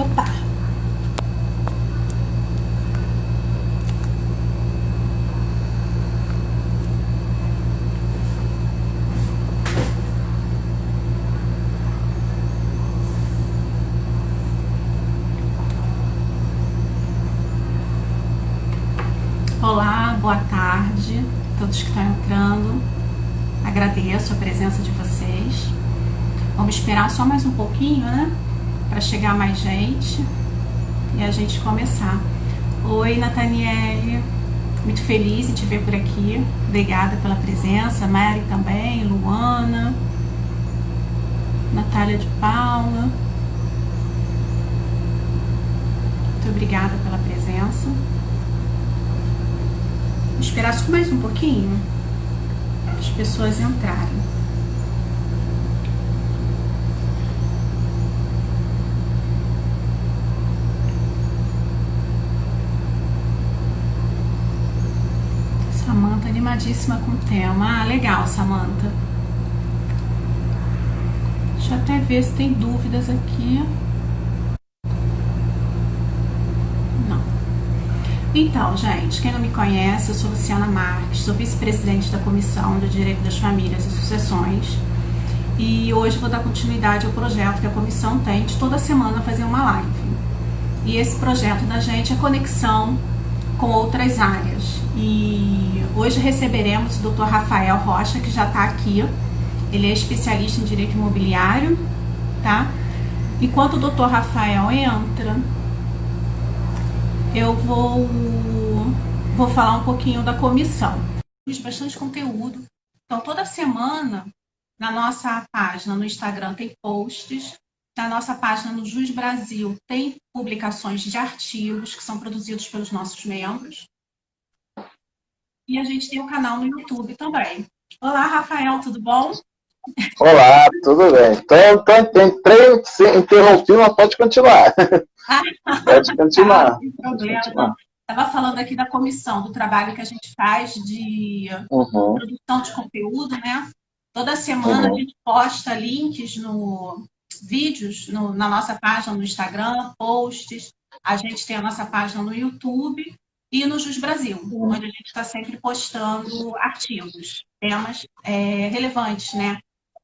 Opa! Olá, boa tarde a todos que estão entrando. Agradeço a presença de vocês. Vamos esperar só mais um pouquinho, né? Para chegar mais gente e a gente começar. Oi, Nathaniele. Muito feliz em te ver por aqui. Obrigada pela presença. Mary também, Luana, Natália de Paula. Muito obrigada pela presença. Vou esperar só mais um pouquinho para as pessoas entrarem. Samanta animadíssima com o tema. Ah, legal, Samanta. Deixa eu até ver se tem dúvidas aqui. Não. Então, gente, quem não me conhece, eu sou Luciana Marques, sou vice-presidente da Comissão de Direito das Famílias e Sucessões. E hoje vou dar continuidade ao projeto que a comissão tem de toda semana fazer uma live. E esse projeto da gente é conexão com outras áreas. E hoje receberemos o Dr. Rafael Rocha, que já está aqui. Ele é especialista em direito imobiliário, tá? Enquanto o Dr. Rafael entra, eu vou falar um pouquinho da comissão. Fiz bastante conteúdo. Então, toda semana, na nossa página no Instagram tem posts. Na nossa página no Jus Brasil tem publicações de artigos que são produzidos pelos nossos membros. E a gente tem um canal no YouTube também. Olá, Rafael, tudo bom? Olá, tudo bem. Entrei, interrompi, mas pode continuar. Pode continuar. Sem problema. Estava falando aqui da comissão, do trabalho que a gente faz de produção de conteúdo, né? Toda semana a gente posta links vídeos na nossa página no Instagram, posts. A gente tem a nossa página no YouTube e no Jus Brasil, onde a gente está sempre postando artigos, temas relevantes, né?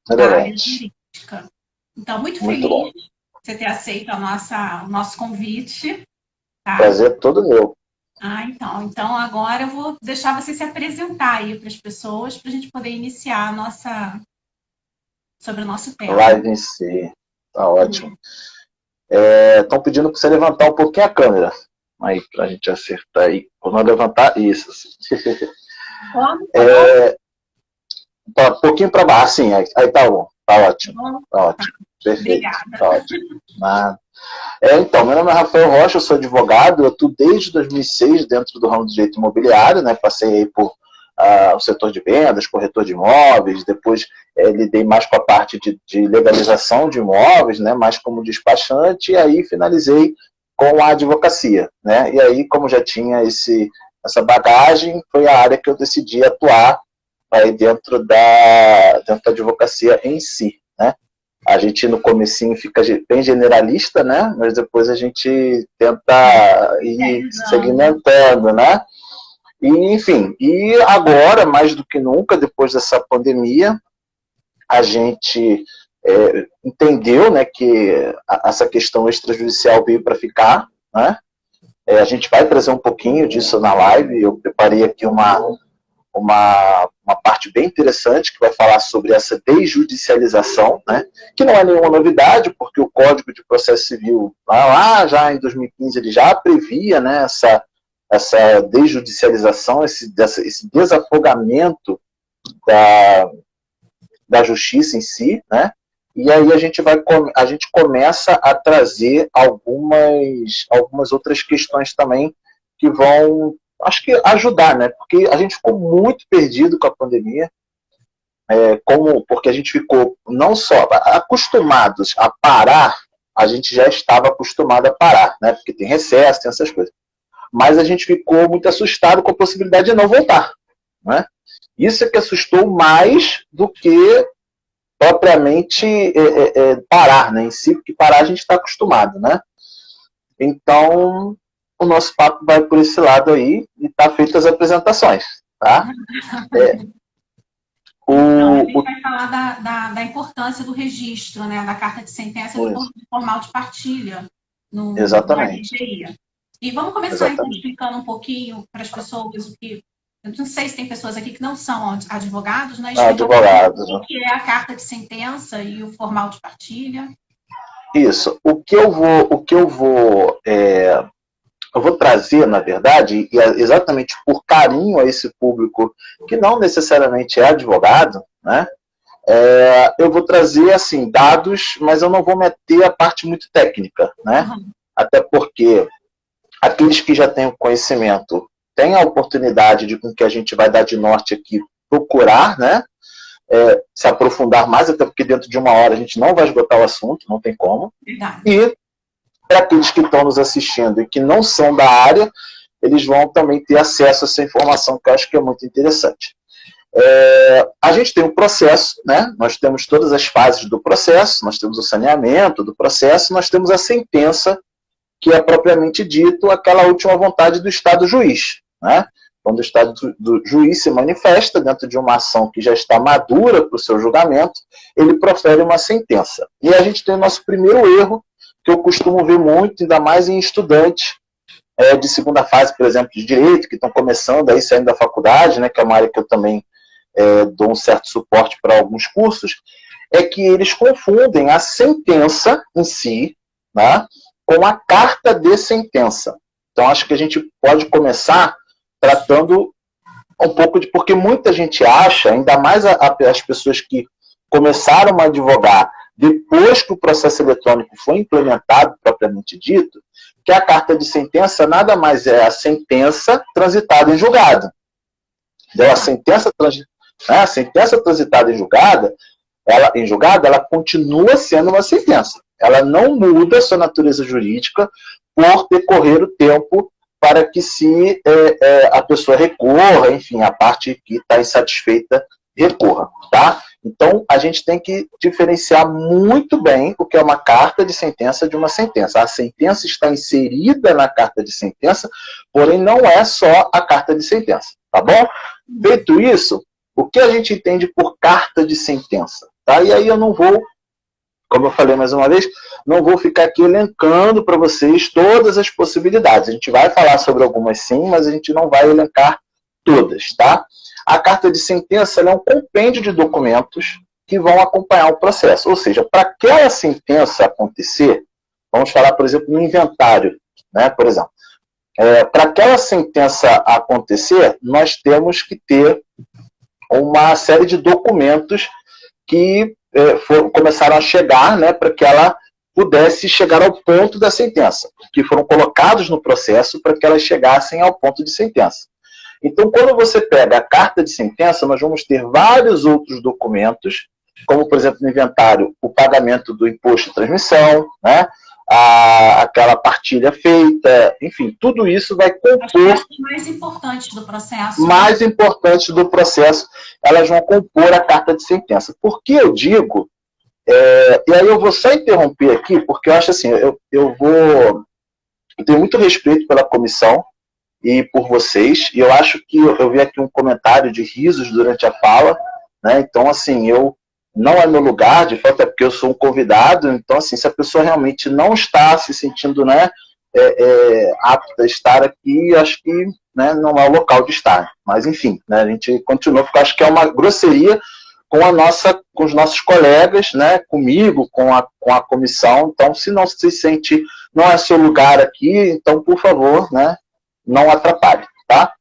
Da área jurídica. Então, muito feliz de você ter aceito o nosso convite. Tá? Prazer todo meu. Então agora eu vou deixar você se apresentar aí para as pessoas, para a gente poder iniciar sobre o nosso tema. Live em si. Tá ótimo. Estão pedindo para você levantar um pouquinho a câmera. Aí, para a gente acertar aí. Por não levantar, isso. Como? Tá, um pouquinho para baixo, assim. Aí tá bom. Tá ótimo. Tá ótimo. Perfeito. Obrigada. Tá ótimo. Então, meu nome é Rafael Rocha, eu sou advogado, eu atuo desde 2006 dentro do ramo do direito imobiliário, né? Passei aí por o setor de vendas, corretor de imóveis, depois lidei mais com a parte de legalização de imóveis, né? Mais como despachante, e aí finalizei com a advocacia, né? E aí, como já tinha essa bagagem, foi a área que eu decidi atuar aí dentro da advocacia em si, né? A gente no comecinho fica bem generalista, né? Mas depois a gente tenta ir segmentando, né? E, enfim, e agora, mais do que nunca, depois dessa pandemia, a gente entendeu, né, que essa questão extrajudicial veio para ficar, né? A gente vai trazer um pouquinho disso na live. Eu preparei aqui uma parte bem interessante que vai falar sobre essa desjudicialização, né? Que não é nenhuma novidade, porque o Código de Processo Civil, lá já em 2015, ele já previa, né, essa desjudicialização, esse desafogamento da justiça em si, né? E aí a gente começa a trazer algumas outras questões também que vão, acho que, ajudar, né? Porque a gente ficou muito perdido com a pandemia, porque a gente ficou não só acostumados a parar, a gente já estava acostumado a parar, né? Porque tem recesso, tem essas coisas. Mas a gente ficou muito assustado com a possibilidade de não voltar, né? Isso é que assustou mais do que propriamente parar, né, em si, porque parar a gente está acostumado, né? Então, o nosso papo vai por esse lado aí e tá feitas as apresentações, tá? Então, a gente vai falar da importância do registro, né, da carta de sentença de formal de partilha no RGI. E vamos começar então explicando um pouquinho para as pessoas o que... Eu não sei se tem pessoas aqui que não são advogados, né? Advogados. O que é a carta de sentença e o formal de partilha? Isso. O que eu vou trazer, na verdade, e exatamente por carinho a esse público que não necessariamente é advogado, né? Eu vou trazer assim dados, mas eu não vou meter a parte muito técnica, né? Até porque aqueles que já têm o conhecimento têm a oportunidade de, com que a gente vai dar de norte aqui, procurar, né? Se aprofundar mais, até porque dentro de 1 hora a gente não vai esgotar o assunto, não tem como. E para aqueles que estão nos assistindo e que não são da área, eles vão também ter acesso a essa informação, que eu acho que é muito interessante. A gente tem um processo, né? Nós temos todas as fases do processo, nós temos o saneamento do processo, nós temos a sentença, que é propriamente dito aquela última vontade do Estado juiz, né? Quando o Estado do juiz se manifesta dentro de uma ação que já está madura para o seu julgamento, ele profere uma sentença. E a gente tem o nosso primeiro erro, que eu costumo ver muito, ainda mais em estudantes de segunda fase, por exemplo, de direito, que estão começando aí, saindo da faculdade, né, que é uma área que eu também dou um certo suporte para alguns cursos, é que eles confundem a sentença em si, né, com a carta de sentença. Então, acho que a gente pode começar tratando um pouco de... Porque muita gente acha, ainda mais as pessoas que começaram a advogar depois que o processo eletrônico foi implementado, propriamente dito, que a carta de sentença nada mais é a sentença transitada em julgado. Então, a sentença transitada em julgado, ela continua sendo uma sentença. Ela não muda a sua natureza jurídica por decorrer o tempo para que a pessoa recorra, enfim, a parte que está insatisfeita recorra, tá? Então, a gente tem que diferenciar muito bem o que é uma carta de sentença de uma sentença. A sentença está inserida na carta de sentença, porém não é só a carta de sentença, tá bom? Feito isso, o que a gente entende por carta de sentença? Tá? E aí eu não vou, como eu falei mais uma vez, não vou ficar aqui elencando para vocês todas as possibilidades. A gente vai falar sobre algumas sim, mas a gente não vai elencar todas, tá? A carta de sentença é um compêndio de documentos que vão acompanhar o processo. Ou seja, para aquela sentença acontecer, vamos falar, por exemplo, no inventário, né, por exemplo. Para aquela sentença acontecer, nós temos que ter uma série de documentos que começaram a chegar, né, para que ela pudesse chegar ao ponto da sentença, que foram colocados no processo para que elas chegassem ao ponto de sentença. Então, quando você pega a carta de sentença, nós vamos ter vários outros documentos, como, por exemplo, no inventário, o pagamento do imposto de transmissão, né? Aquela partilha feita, enfim, tudo isso vai compor... As mais importantes do processo. Mais importantes do processo, elas vão compor a carta de sentença. Por que eu digo... e aí eu vou só interromper aqui, porque eu acho assim, eu tenho muito respeito pela comissão, e por vocês, e eu acho que eu vi aqui um comentário de risos durante a fala, né? Então, assim, não é meu lugar, de fato, é porque eu sou um convidado, então, assim, se a pessoa realmente não está se sentindo, né, apta a estar aqui, acho que, né, não é o local de estar. Mas, enfim, né, a gente continua, porque eu acho que é uma grosseria com os nossos colegas, né, comigo, com a comissão. Então, se não se sente, não é seu lugar aqui, então, por favor, né, não atrapalhe, tá?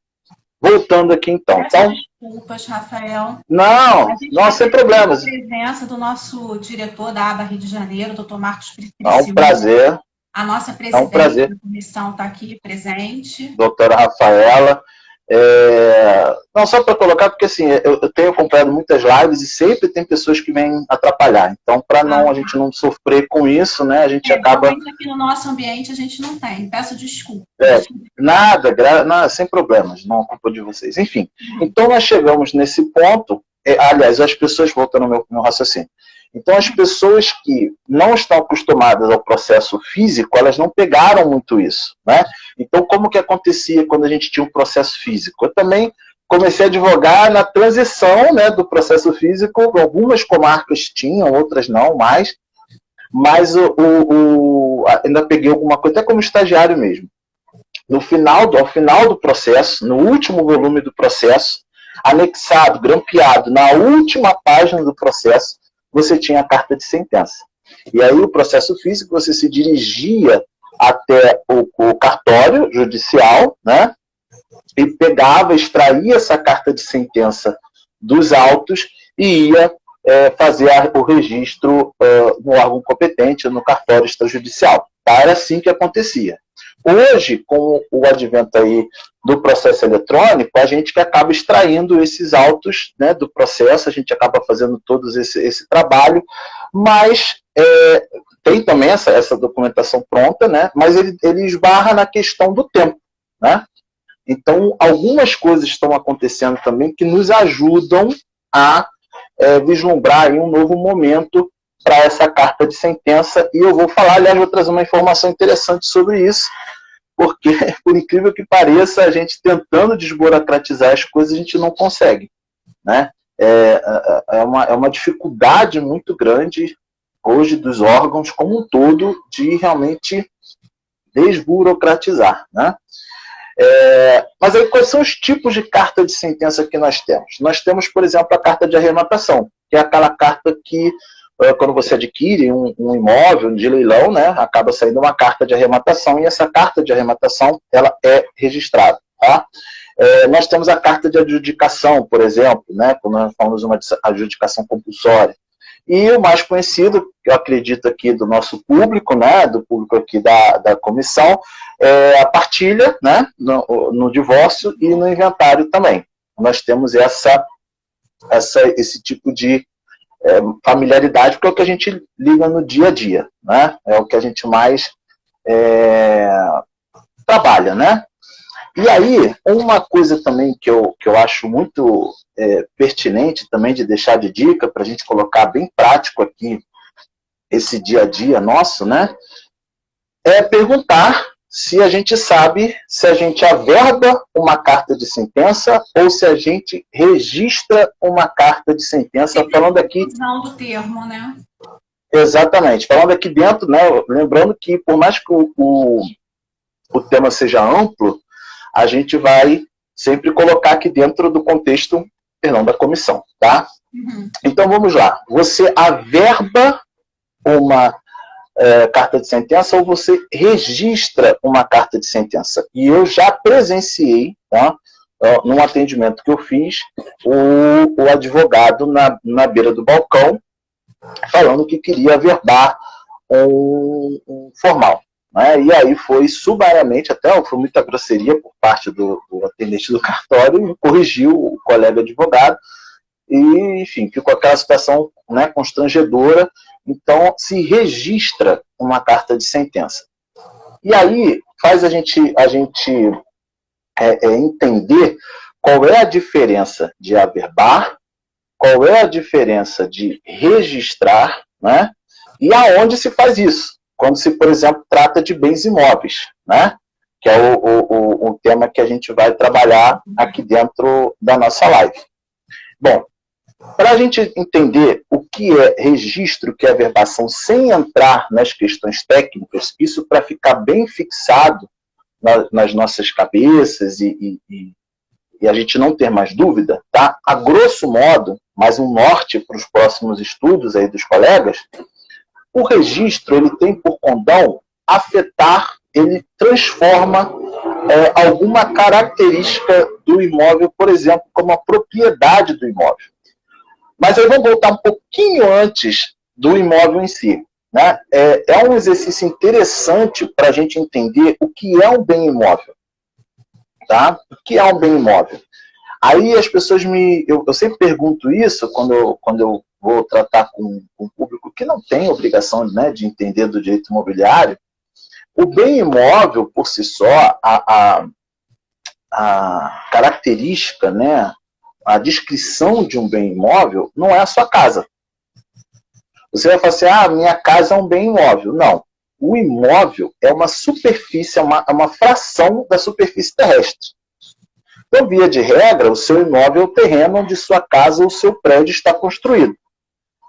Voltando aqui, então. Desculpas, Rafael. Não, sem problemas. A presença do nosso diretor da ABA Rio de Janeiro, Dr. Marcos Priscila. É um prazer. A nossa presidente da comissão está aqui presente. Doutora Rafaela. Não, só para colocar, porque assim, eu tenho acompanhado muitas lives e sempre tem pessoas que vêm atrapalhar. Então, para a gente não sofrer com isso, né, a gente acaba... Aqui no nosso ambiente a gente não tem, peço desculpas. Nada, sem problemas, não é culpa de vocês. Enfim, então nós chegamos nesse ponto, aliás, as pessoas, voltando ao meu raciocínio, Então, as pessoas que não estão acostumadas ao processo físico, elas não pegaram muito isso, né? Então, como que acontecia quando a gente tinha um processo físico? Eu também comecei a advogar na transição, né, do processo físico. Algumas comarcas tinham, outras não mais, mas ainda peguei alguma coisa, até como estagiário mesmo. Ao final do processo, no último volume do processo, anexado, grampeado, na última página do processo, você tinha a carta de sentença. E aí o processo físico, você se dirigia até o cartório judicial, né? E pegava, extraía essa carta de sentença dos autos e ia fazer o registro no órgão competente, no cartório extrajudicial. Tá? Era assim que acontecia. Hoje, com o advento aí do processo eletrônico, a gente que acaba extraindo esses autos, né, do processo, a gente acaba fazendo todo esse trabalho, mas tem também essa documentação pronta, né, mas ele esbarra na questão do tempo, né? Então, algumas coisas estão acontecendo também que nos ajudam a vislumbrar aí um novo momento para essa carta de sentença, e eu vou falar, aliás, vou trazer uma informação interessante sobre isso, porque, por incrível que pareça, a gente tentando desburocratizar as coisas, a gente não consegue, né? É uma dificuldade muito grande hoje dos órgãos como um todo de realmente desburocratizar, né? Mas aí, quais são os tipos de carta de sentença que nós temos? Nós temos, por exemplo, a carta de arrematação, que é aquela carta que, quando você adquire um imóvel de leilão, né, acaba saindo uma carta de arrematação, e essa carta de arrematação ela é registrada. Tá? Nós temos a carta de adjudicação, por exemplo, né, quando nós falamos de uma adjudicação compulsória. E o mais conhecido, eu acredito aqui do nosso público, né, do público aqui da comissão, é a partilha, né, no divórcio e no inventário também. Nós temos esse tipo de familiaridade, porque é o que a gente liga no dia a dia, né, é o que a gente mais trabalha, né. E aí, uma coisa também que eu acho muito pertinente também de deixar de dica, para a gente colocar bem prático aqui esse dia a dia nosso, né? É perguntar se a gente sabe se a gente averba uma carta de sentença ou se a gente registra uma carta de sentença, falando aqui... do termo, né? Exatamente. Falando aqui dentro, né? Lembrando que por mais que o tema seja amplo, a gente vai sempre colocar aqui dentro do contexto, da comissão, tá? Uhum. Então, vamos lá. Você averba uma carta de sentença ou você registra uma carta de sentença? E eu já presenciei, tá? Num atendimento que eu fiz, o advogado na beira do balcão falando que queria averbar um formal. Né? E aí foi sumariamente, até foi muita grosseria por parte do atendente do cartório, e corrigiu o colega advogado, e, enfim, ficou aquela situação, né, constrangedora. Então, se registra uma carta de sentença. E aí faz a gente entender qual é a diferença de averbar, qual é a diferença de registrar, né, e aonde se faz isso. Quando se, por exemplo, trata de bens imóveis, né? Que é o tema que a gente vai trabalhar aqui dentro da nossa live. Bom, para a gente entender o que é registro, o que é averbação, sem entrar nas questões técnicas, isso para ficar bem fixado nas nossas cabeças e a gente não ter mais dúvida, tá? A grosso modo, mais um norte para os próximos estudos aí dos colegas, o registro, ele tem por condão afetar, ele transforma alguma característica do imóvel, por exemplo, como a propriedade do imóvel. Mas aí vamos voltar um pouquinho antes do imóvel em si. Né? É um exercício interessante para a gente entender o que é um bem imóvel. Tá? O que é um bem imóvel? Aí as pessoas eu sempre pergunto isso quando eu vou tratar com um público que não tem obrigação, né, de entender do direito imobiliário. O bem imóvel, por si só, a característica, né, a descrição de um bem imóvel não é a sua casa. Você vai falar assim, minha casa é um bem imóvel. Não. O imóvel é uma superfície, é uma fração da superfície terrestre. Então, via de regra, o seu imóvel é o terreno onde sua casa ou seu prédio está construído.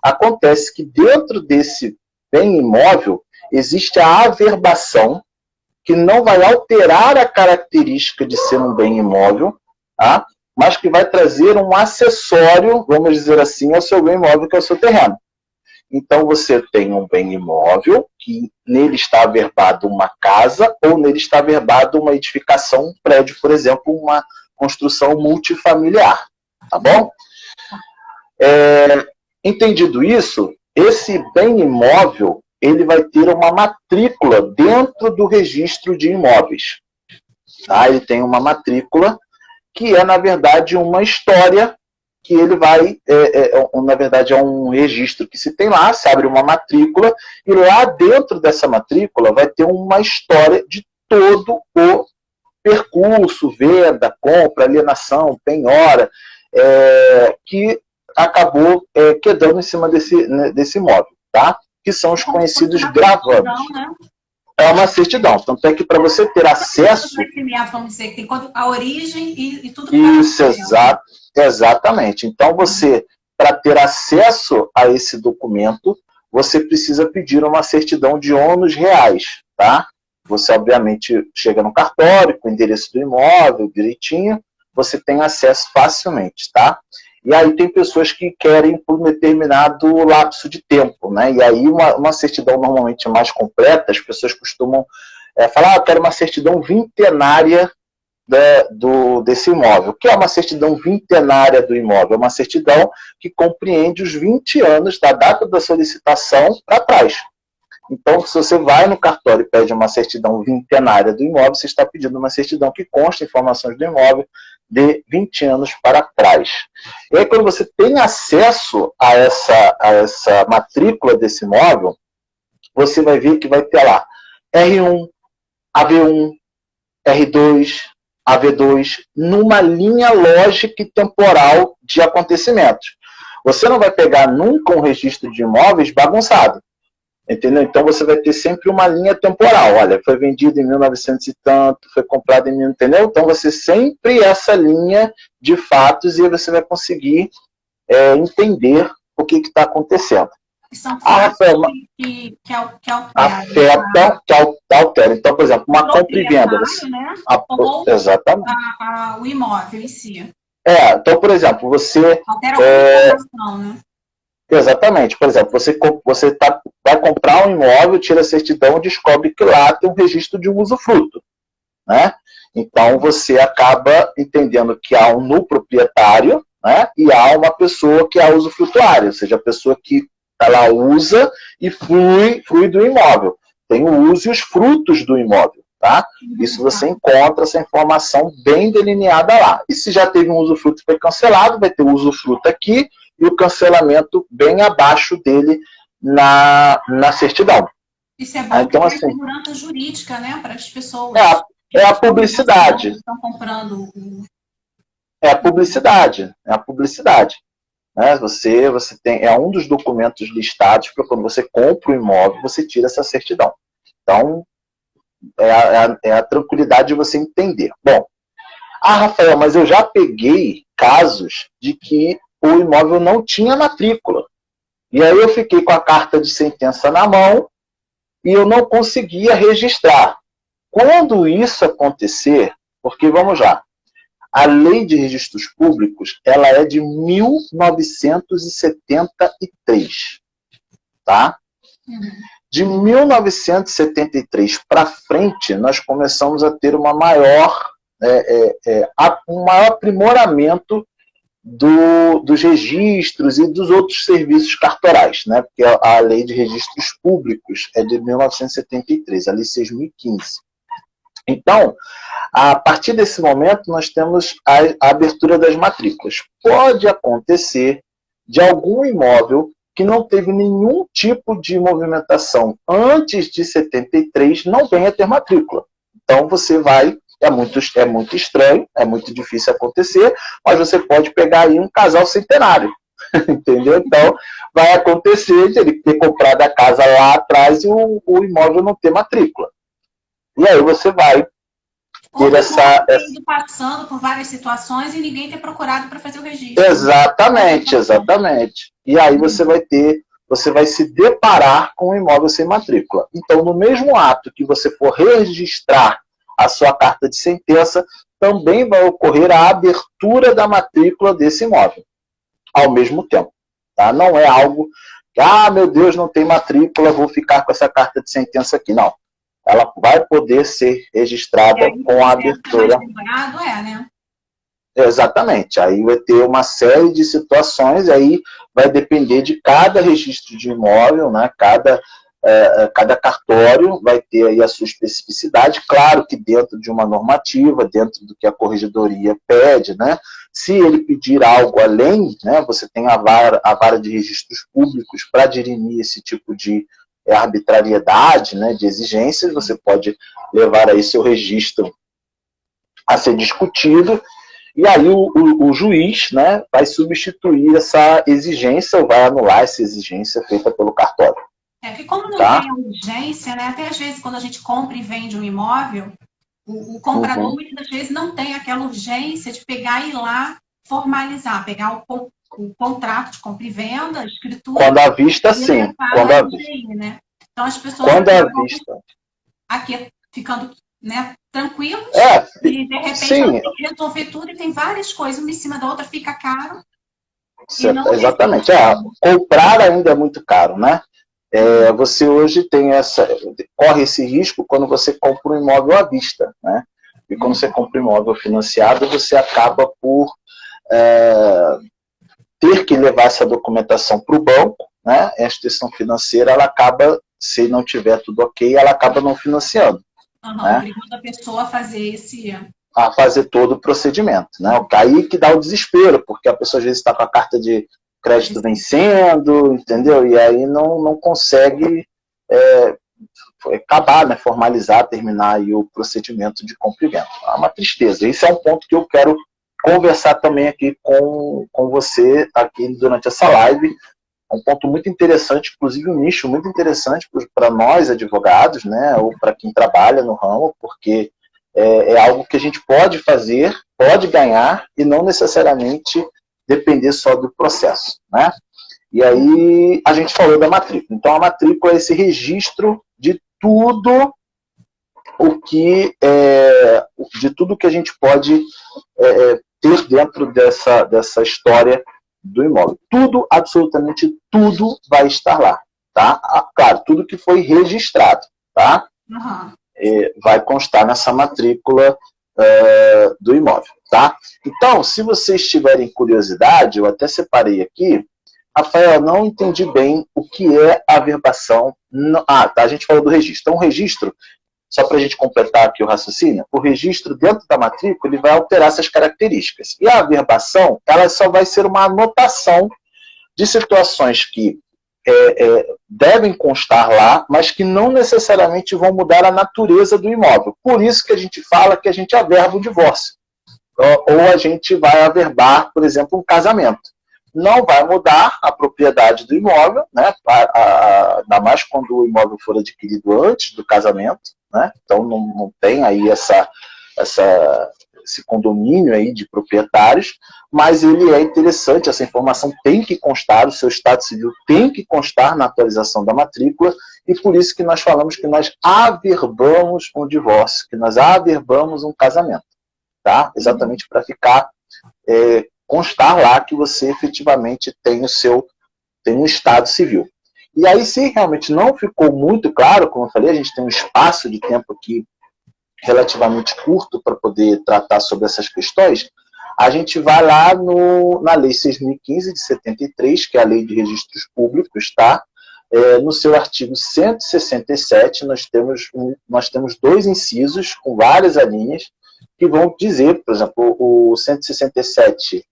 Acontece que dentro desse bem imóvel existe a averbação, que não vai alterar a característica de ser um bem imóvel, tá? Mas que vai trazer um acessório, vamos dizer assim, ao seu bem imóvel, que é o seu terreno. Então, você tem um bem imóvel, que nele está averbado uma casa, ou nele está averbado uma edificação, um prédio, por exemplo, uma construção multifamiliar. Tá bom? Entendido isso, esse bem imóvel, ele vai ter uma matrícula dentro do registro de imóveis. Tá? Ele tem uma matrícula que é, na verdade, uma história que ele vai, na verdade, é um registro que se tem lá, se abre uma matrícula, e lá dentro dessa matrícula vai ter uma história de todo o percurso, venda, compra, alienação, penhora, que acabou quedando em cima desse imóvel, tá? Que são os conhecidos gravames. É uma certidão. Tanto é que para você ter acesso... Vamos dizer, que tem a origem e tudo... Isso, exatamente. Então, você, para ter acesso a esse documento, você precisa pedir uma certidão de ônus reais, tá? Você, obviamente, chega no cartório, com o endereço do imóvel, direitinho, você tem acesso facilmente, tá? E aí tem pessoas que querem por um determinado lapso de tempo, né? E aí uma certidão normalmente mais completa, as pessoas costumam falar, eu quero uma certidão vintenária desse imóvel. O que é uma certidão vintenária do imóvel? É uma certidão que compreende os 20 anos da data da solicitação para trás. Então, se você vai no cartório e pede uma certidão vintenária do imóvel, você está pedindo uma certidão que consta informações do imóvel de 20 anos para trás. E aí, quando você tem acesso a essa matrícula desse imóvel, você vai ver que vai ter lá R1, AV1, R2, AV2, numa linha lógica e temporal de acontecimentos. Você não vai pegar nunca um registro de imóveis bagunçado. Entendeu? Então você vai ter sempre uma linha temporal. Olha, foi vendido em 1900 e tanto, foi comprado em 1000, entendeu? Então você sempre essa linha de fatos e aí você vai conseguir entender o que está acontecendo. São fatos que alteram. Então, por exemplo, uma compra e venda. Né? Exatamente. O imóvel em si. Então, por exemplo, você... Altera a informação, né? Exatamente. Por exemplo, você vai comprar um imóvel, tira a certidão e descobre que lá tem um registro de um usufruto, né? Então, você acaba entendendo que há um no proprietário, né? E há uma pessoa que é a usufrutuária, ou seja, a pessoa que ela usa e flui do imóvel. Tem o uso e os frutos do imóvel, tá? Isso você encontra essa informação bem delineada lá. E se já teve um usufruto e foi cancelado, vai ter o usufruto aqui, e o cancelamento bem abaixo dele na certidão. Isso é bom, então, assim, segurança jurídica, né, para as pessoas. É a publicidade. Estão comprando. É a publicidade. Né? Você tem, um dos documentos listados para quando você compra o imóvel, você tira essa certidão. Então, é a tranquilidade de você entender. Bom, Rafael, mas eu já peguei casos de que o imóvel não tinha matrícula. E aí eu fiquei com a carta de sentença na mão e eu não conseguia registrar. Quando isso acontecer, porque vamos lá, a Lei de Registros Públicos, ela é de 1973, tá? De 1973 para frente, nós começamos a ter um maior aprimoramento dos registros e dos outros serviços cartorais, né? Porque a Lei de Registros Públicos é de 1973, a Lei 6.015. Então, a partir desse momento, nós temos a abertura das matrículas. Pode acontecer de algum imóvel que não teve nenhum tipo de movimentação antes de 73, não venha ter matrícula. Então, você vai... É muito estranho, é muito difícil acontecer, mas você pode pegar aí um casal centenário. Entendeu? Então, vai acontecer de ele ter comprado a casa lá atrás e o imóvel não ter matrícula. E aí você vai ter essa... passando por várias situações e ninguém ter procurado para fazer o registro. Exatamente, exatamente. E aí você vai se deparar com um imóvel sem matrícula. Então, no mesmo ato que você for registrar a sua carta de sentença, também vai ocorrer a abertura da matrícula desse imóvel, ao mesmo tempo. Tá? Não é algo que, meu Deus, não tem matrícula, vou ficar com essa carta de sentença aqui. Não. Ela vai poder ser registrada com a abertura. Né? Exatamente. Aí vai ter uma série de situações, aí vai depender de cada registro de imóvel, né? Cada cartório vai ter aí a sua especificidade, claro que dentro de uma normativa, dentro do que a corregedoria pede, né? Se ele pedir algo além, né, você tem a vara de registros públicos para dirimir esse tipo de arbitrariedade, né, de exigências, você pode levar aí seu registro a ser discutido, e aí o juiz, né, vai substituir essa exigência ou vai anular essa exigência feita pelo cartório. Porque como não tem urgência, né, até às vezes quando a gente compra e vende um imóvel, o comprador muitas vezes não tem aquela urgência de pegar e ir lá formalizar, pegar o contrato de compra e venda, a escritura. Quando à vista, sim. Quando à vista. Né? Então as pessoas aqui ficando, né, tranquilos e de repente ela tem que resolver tudo e tem várias coisas, uma em cima da outra, fica caro. Exatamente. Comprar ainda é muito caro, né? Você hoje corre esse risco quando você compra um imóvel à vista, né? E quando você compra um imóvel financiado, você acaba por ter que levar essa documentação para o banco, né? A instituição financeira, ela acaba, se não tiver tudo ok, ela acaba não financiando. Né? Obrigando a pessoa a fazer a fazer todo o procedimento, né? Aí que dá o desespero, porque a pessoa às vezes está com a carta de crédito vencendo, entendeu? E aí não consegue acabar, né? Formalizar, terminar aí o procedimento de compra e venda. É uma tristeza. Esse é um ponto que eu quero conversar também aqui com você aqui durante essa live. É um ponto muito interessante, inclusive um nicho muito interessante para nós advogados, né? Ou para quem trabalha no ramo, porque é algo que a gente pode fazer, pode ganhar e não necessariamente depender só do processo, né? E aí a gente falou da matrícula. Então a matrícula é esse registro de tudo de tudo que a gente pode ter dentro dessa história do imóvel. Tudo, absolutamente tudo vai estar lá, tá? Claro, tudo que foi registrado, tá? Vai constar nessa matrícula do imóvel, tá? Então, se vocês tiverem curiosidade, eu até separei aqui. Rafael, não entendi bem o que é averbação. Tá, a gente falou do registro. Então, o registro, só para a gente completar aqui o raciocínio, o registro dentro da matrícula ele vai alterar essas características. E a averbação, ela só vai ser uma anotação de situações que devem constar lá, mas que não necessariamente vão mudar a natureza do imóvel. Por isso que a gente fala que a gente averba o divórcio. Ou a gente vai averbar, por exemplo, um casamento. Não vai mudar a propriedade do imóvel, né? Ainda mais quando o imóvel for adquirido antes do casamento, né? Então não tem aí esse condomínio aí de proprietários, mas ele é interessante, essa informação tem que constar, o seu estado civil tem que constar na atualização da matrícula, e por isso que nós falamos que nós averbamos um divórcio, que nós averbamos um casamento, tá? Exatamente para ficar, constar lá que você efetivamente tem um estado civil. E aí, se realmente não ficou muito claro, como eu falei, a gente tem um espaço de tempo aqui relativamente curto para poder tratar sobre essas questões, a gente vai lá na Lei 6.015 de 73, que é a Lei de Registros Públicos, tá? No seu artigo 167, nós temos dois incisos com várias alíneas que vão dizer, por exemplo, o 167,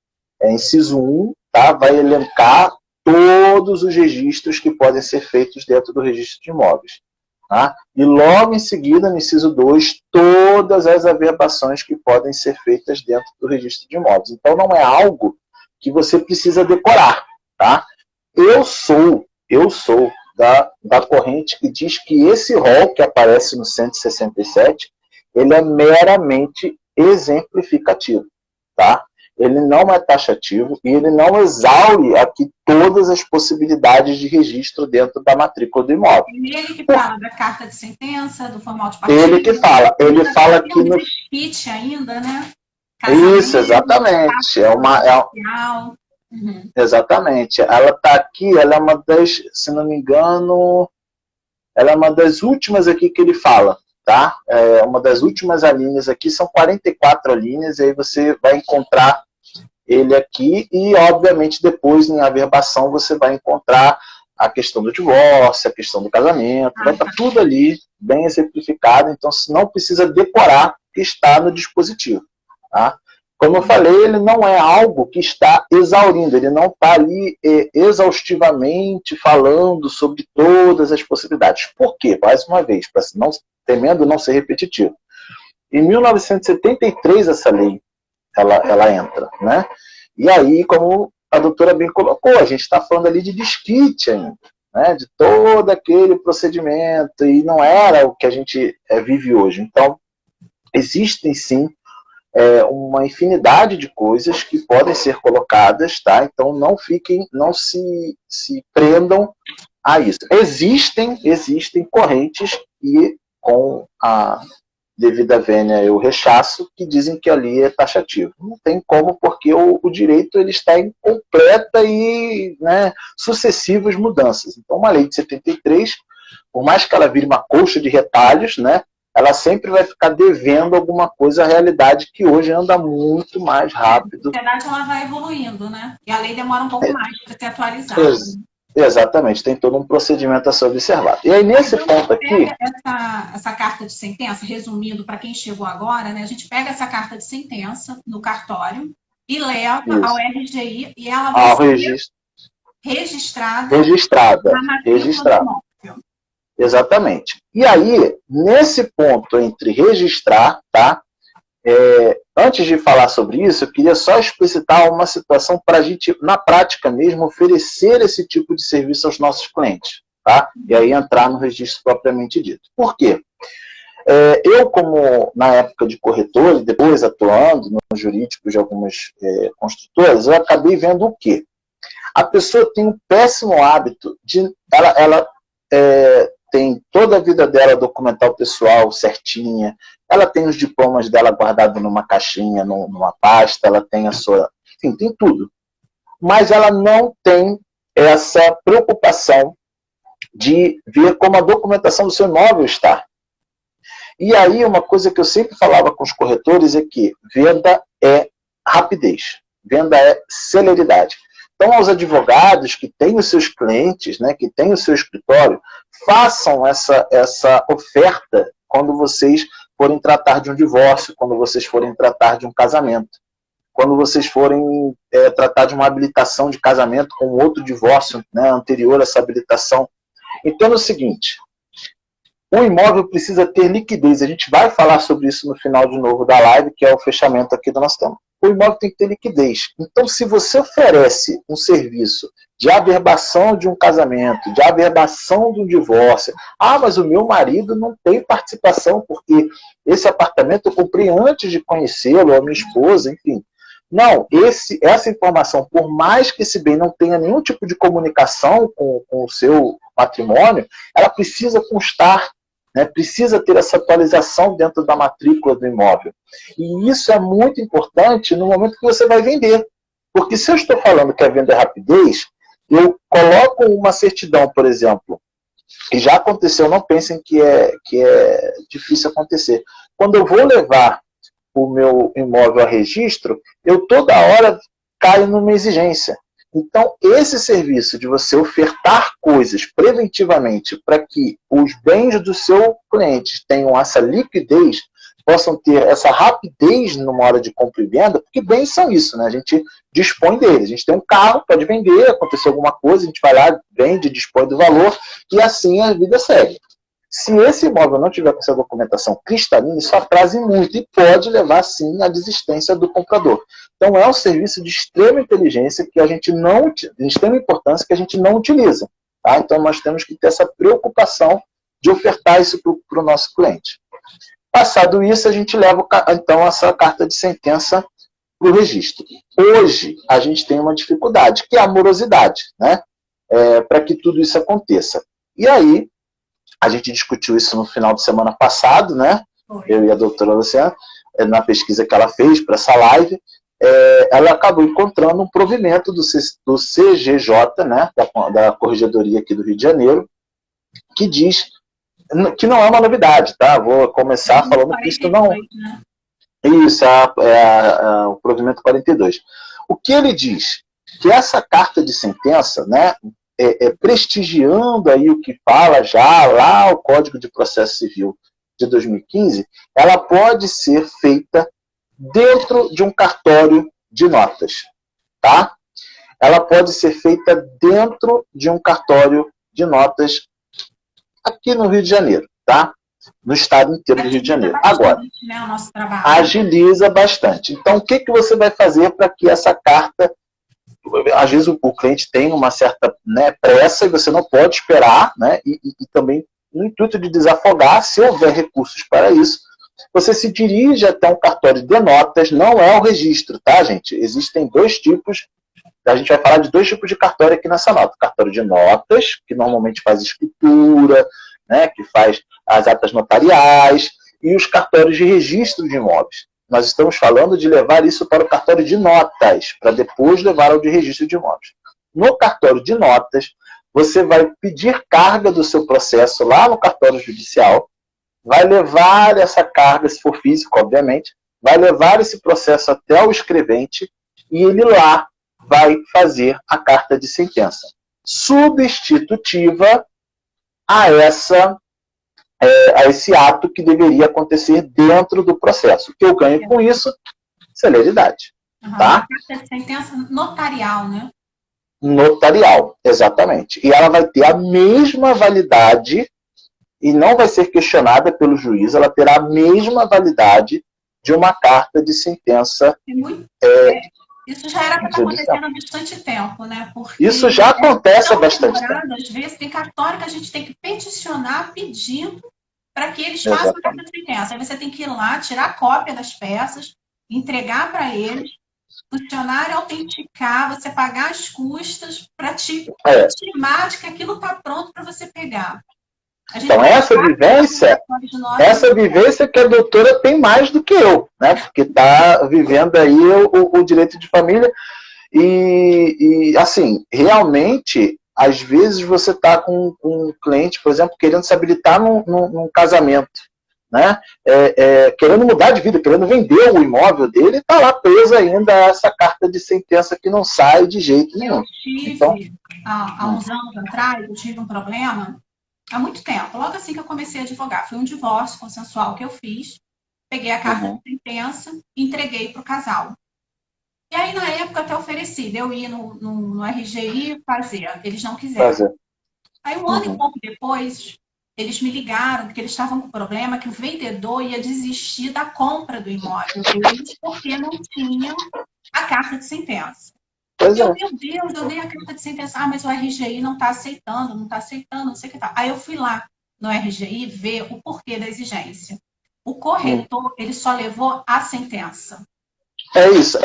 inciso 1, tá? Vai elencar todos os registros que podem ser feitos dentro do registro de imóveis. Tá? E logo em seguida, no inciso 2, todas as averbações que podem ser feitas dentro do registro de imóveis. Então não é algo que você precisa decorar. tá? Eu sou da corrente que diz que esse rol que aparece no 167, ele é meramente exemplificativo, tá? Ele não é taxativo e ele não exaure aqui todas as possibilidades de registro dentro da matrícula do imóvel. Ele que fala da carta de sentença, do formal de partilha. Ele fala que no kit ainda, né? Isso, exatamente. Exatamente. Ela está aqui, ela é uma das, se não me engano, ela é uma das últimas aqui que ele fala, tá? É uma das últimas alíneas aqui, são 44 alíneas, e aí você vai encontrar ele aqui, e obviamente depois em averbação você vai encontrar a questão do divórcio, a questão do casamento, vai estar tudo ali bem exemplificado, então não precisa decorar que está no dispositivo, tá? Como eu falei, ele não é algo que está exaurindo, ele não está ali exaustivamente falando sobre todas as possibilidades. Por quê? Mais uma vez, temendo não ser repetitivo. Em 1973, essa lei ela entra, né? E aí, como a doutora bem colocou, a gente está falando ali de desquite ainda, né? De todo aquele procedimento, e não era o que a gente vive hoje. Então, existem sim uma infinidade de coisas que podem ser colocadas, tá? Então não se prendam a isso. Existem correntes e com a devida vênia eu rechaço, que dizem que ali é taxativo. Não tem como, porque o direito ele está em completa e, né, sucessivas mudanças. Então uma lei de 73, por mais que ela vire uma colcha de retalhos, né, ela sempre vai ficar devendo alguma coisa à realidade que hoje anda muito mais rápido. Na verdade, ela vai evoluindo, né? E a lei demora um pouco mais para ser atualizada. Exatamente, tem todo um procedimento a ser observado. E aí, nesse ponto aqui... Essa carta de sentença, resumindo para quem chegou agora, né? A gente pega essa carta de sentença no cartório e leva ao RGI e ela vai ser registrada. Exatamente. E aí, nesse ponto entre registrar, tá? Antes de falar sobre isso, eu queria só explicitar uma situação para a gente, na prática mesmo, oferecer esse tipo de serviço aos nossos clientes, tá? E aí entrar no registro propriamente dito. Por quê? Eu, como na época de corretor, e depois atuando no jurídico de algumas construtoras, eu acabei vendo o quê? A pessoa tem um péssimo hábito de... Ela tem toda a vida dela documental pessoal certinha, ela tem os diplomas dela guardados numa caixinha, numa pasta, ela tem a sua... Enfim, tem tudo. Mas ela não tem essa preocupação de ver como a documentação do seu imóvel está. E aí, uma coisa que eu sempre falava com os corretores é que venda é rapidez, venda é celeridade. Então, aos advogados que têm os seus clientes, né, que têm o seu escritório, façam essa oferta quando vocês forem tratar de um divórcio, quando vocês forem tratar de um casamento, quando vocês forem tratar de uma habilitação de casamento com outro divórcio, né, anterior a essa habilitação. Então, é o seguinte, o imóvel precisa ter liquidez. A gente vai falar sobre isso no final de novo da live, que é o fechamento aqui do nosso tema. O imóvel tem que ter liquidez. Então, se você oferece um serviço de averbação de um casamento, de averbação de um divórcio, mas o meu marido não tem participação, porque esse apartamento eu comprei antes de conhecê-lo, ou a minha esposa, enfim. Não, essa informação, por mais que esse bem não tenha nenhum tipo de comunicação com o seu patrimônio, ela precisa constar, né, precisa ter essa atualização dentro da matrícula do imóvel. E isso é muito importante no momento que você vai vender. Porque se eu estou falando que a venda é rapidez, eu coloco uma certidão, por exemplo, que já aconteceu, não pensem que é difícil acontecer. Quando eu vou levar o meu imóvel a registro, eu toda hora caio numa exigência. Então, esse serviço de você ofertar coisas preventivamente para que os bens do seu cliente tenham essa liquidez, possam ter essa rapidez numa hora de compra e venda, porque bens são isso, né? A gente dispõe deles. A gente tem um carro, pode vender, aconteceu alguma coisa, a gente vai lá, vende, dispõe do valor, e assim a vida segue. Se esse imóvel não tiver com essa documentação cristalina, isso atrasa muito e pode levar, sim, à desistência do comprador. Então, é um serviço de extrema inteligência que a gente não, de extrema importância que a gente não utiliza. Tá? Então, nós temos que ter essa preocupação de ofertar isso para o nosso cliente. Passado isso, a gente leva, então, essa carta de sentença para o registro. Hoje, a gente tem uma dificuldade, que é a morosidade, né? Para que tudo isso aconteça. E aí, a gente discutiu isso no final de semana passado, né? Eu e a doutora Luciana, na pesquisa que ela fez para essa live, ela acabou encontrando um provimento do CGJ, né? Da Corregedoria aqui do Rio de Janeiro, que diz que não é uma novidade, tá? Vou começar falando que isso não... Isso, o provimento 42. O que ele diz? Que essa carta de sentença, né, prestigiando aí o que fala já lá o Código de Processo Civil de 2015, ela pode ser feita dentro de um cartório de notas, tá? Ela pode ser feita dentro de um cartório de notas aqui no Rio de Janeiro, tá? No estado inteiro do Rio de Janeiro. Agora, agiliza bastante. Então, o que você vai fazer para que essa carta... Às vezes o cliente tem uma certa, né, pressa e você não pode esperar, né, e também no intuito de desafogar, se houver recursos para isso, você se dirige até um cartório de notas, não é o registro, tá, gente? Existem dois tipos, a gente vai falar de dois tipos de cartório aqui nessa nota. Cartório de notas, que normalmente faz escritura, né, que faz as atas notariais, e os cartórios de registro de imóveis. Nós estamos falando de levar isso para o cartório de notas, para depois levar ao de registro de imóveis. No cartório de notas, você vai pedir carga do seu processo lá no cartório judicial, vai levar essa carga, se for físico, obviamente, vai levar esse processo até o escrevente e ele lá vai fazer a carta de sentença, substitutiva a esse ato que deveria acontecer dentro do processo. O que eu ganho com isso? Celeridade. Tá? Uma sentença notarial, né? Notarial, exatamente. E ela vai ter a mesma validade e não vai ser questionada pelo juiz, ela terá a mesma validade de uma carta de sentença. Isso já era para estar acontecendo há bastante tempo, né? Porque isso já acontece há bastante tempo. Às vezes tem cartório que a gente tem que peticionar pedindo para que eles façam a carta de sentença. Aí você tem que ir lá, tirar a cópia das peças, entregar para eles, o funcionário autenticar, você pagar as custas para te estimar de que aquilo está pronto para você pegar. Então, essa vivência que a doutora tem mais do que eu, né? Porque está vivendo aí o direito de família. E, assim, realmente, às vezes você está com um cliente, por exemplo, querendo se habilitar num casamento, né? Querendo mudar de vida, querendo vender o imóvel dele, está lá presa ainda essa carta de sentença que não sai de jeito nenhum. Há uns anos atrás, eu tive um problema. Há muito tempo, logo assim que eu comecei a advogar. Foi um divórcio consensual que eu fiz. Peguei a carta de sentença e entreguei para o casal. E aí, na época, até ofereci. Eu ia no RGI fazer. Eles não quiseram. Aí, um ano e pouco depois, eles me ligaram, porque eles estavam com o problema que o vendedor ia desistir da compra do imóvel deles porque não tinham a carta de sentença. Meu Deus, eu dei a carta de sentença. Mas o RGI não está aceitando, não sei o que tá. Aí eu fui lá no RGI ver o porquê da exigência. O corretor, ele só levou a sentença. É isso,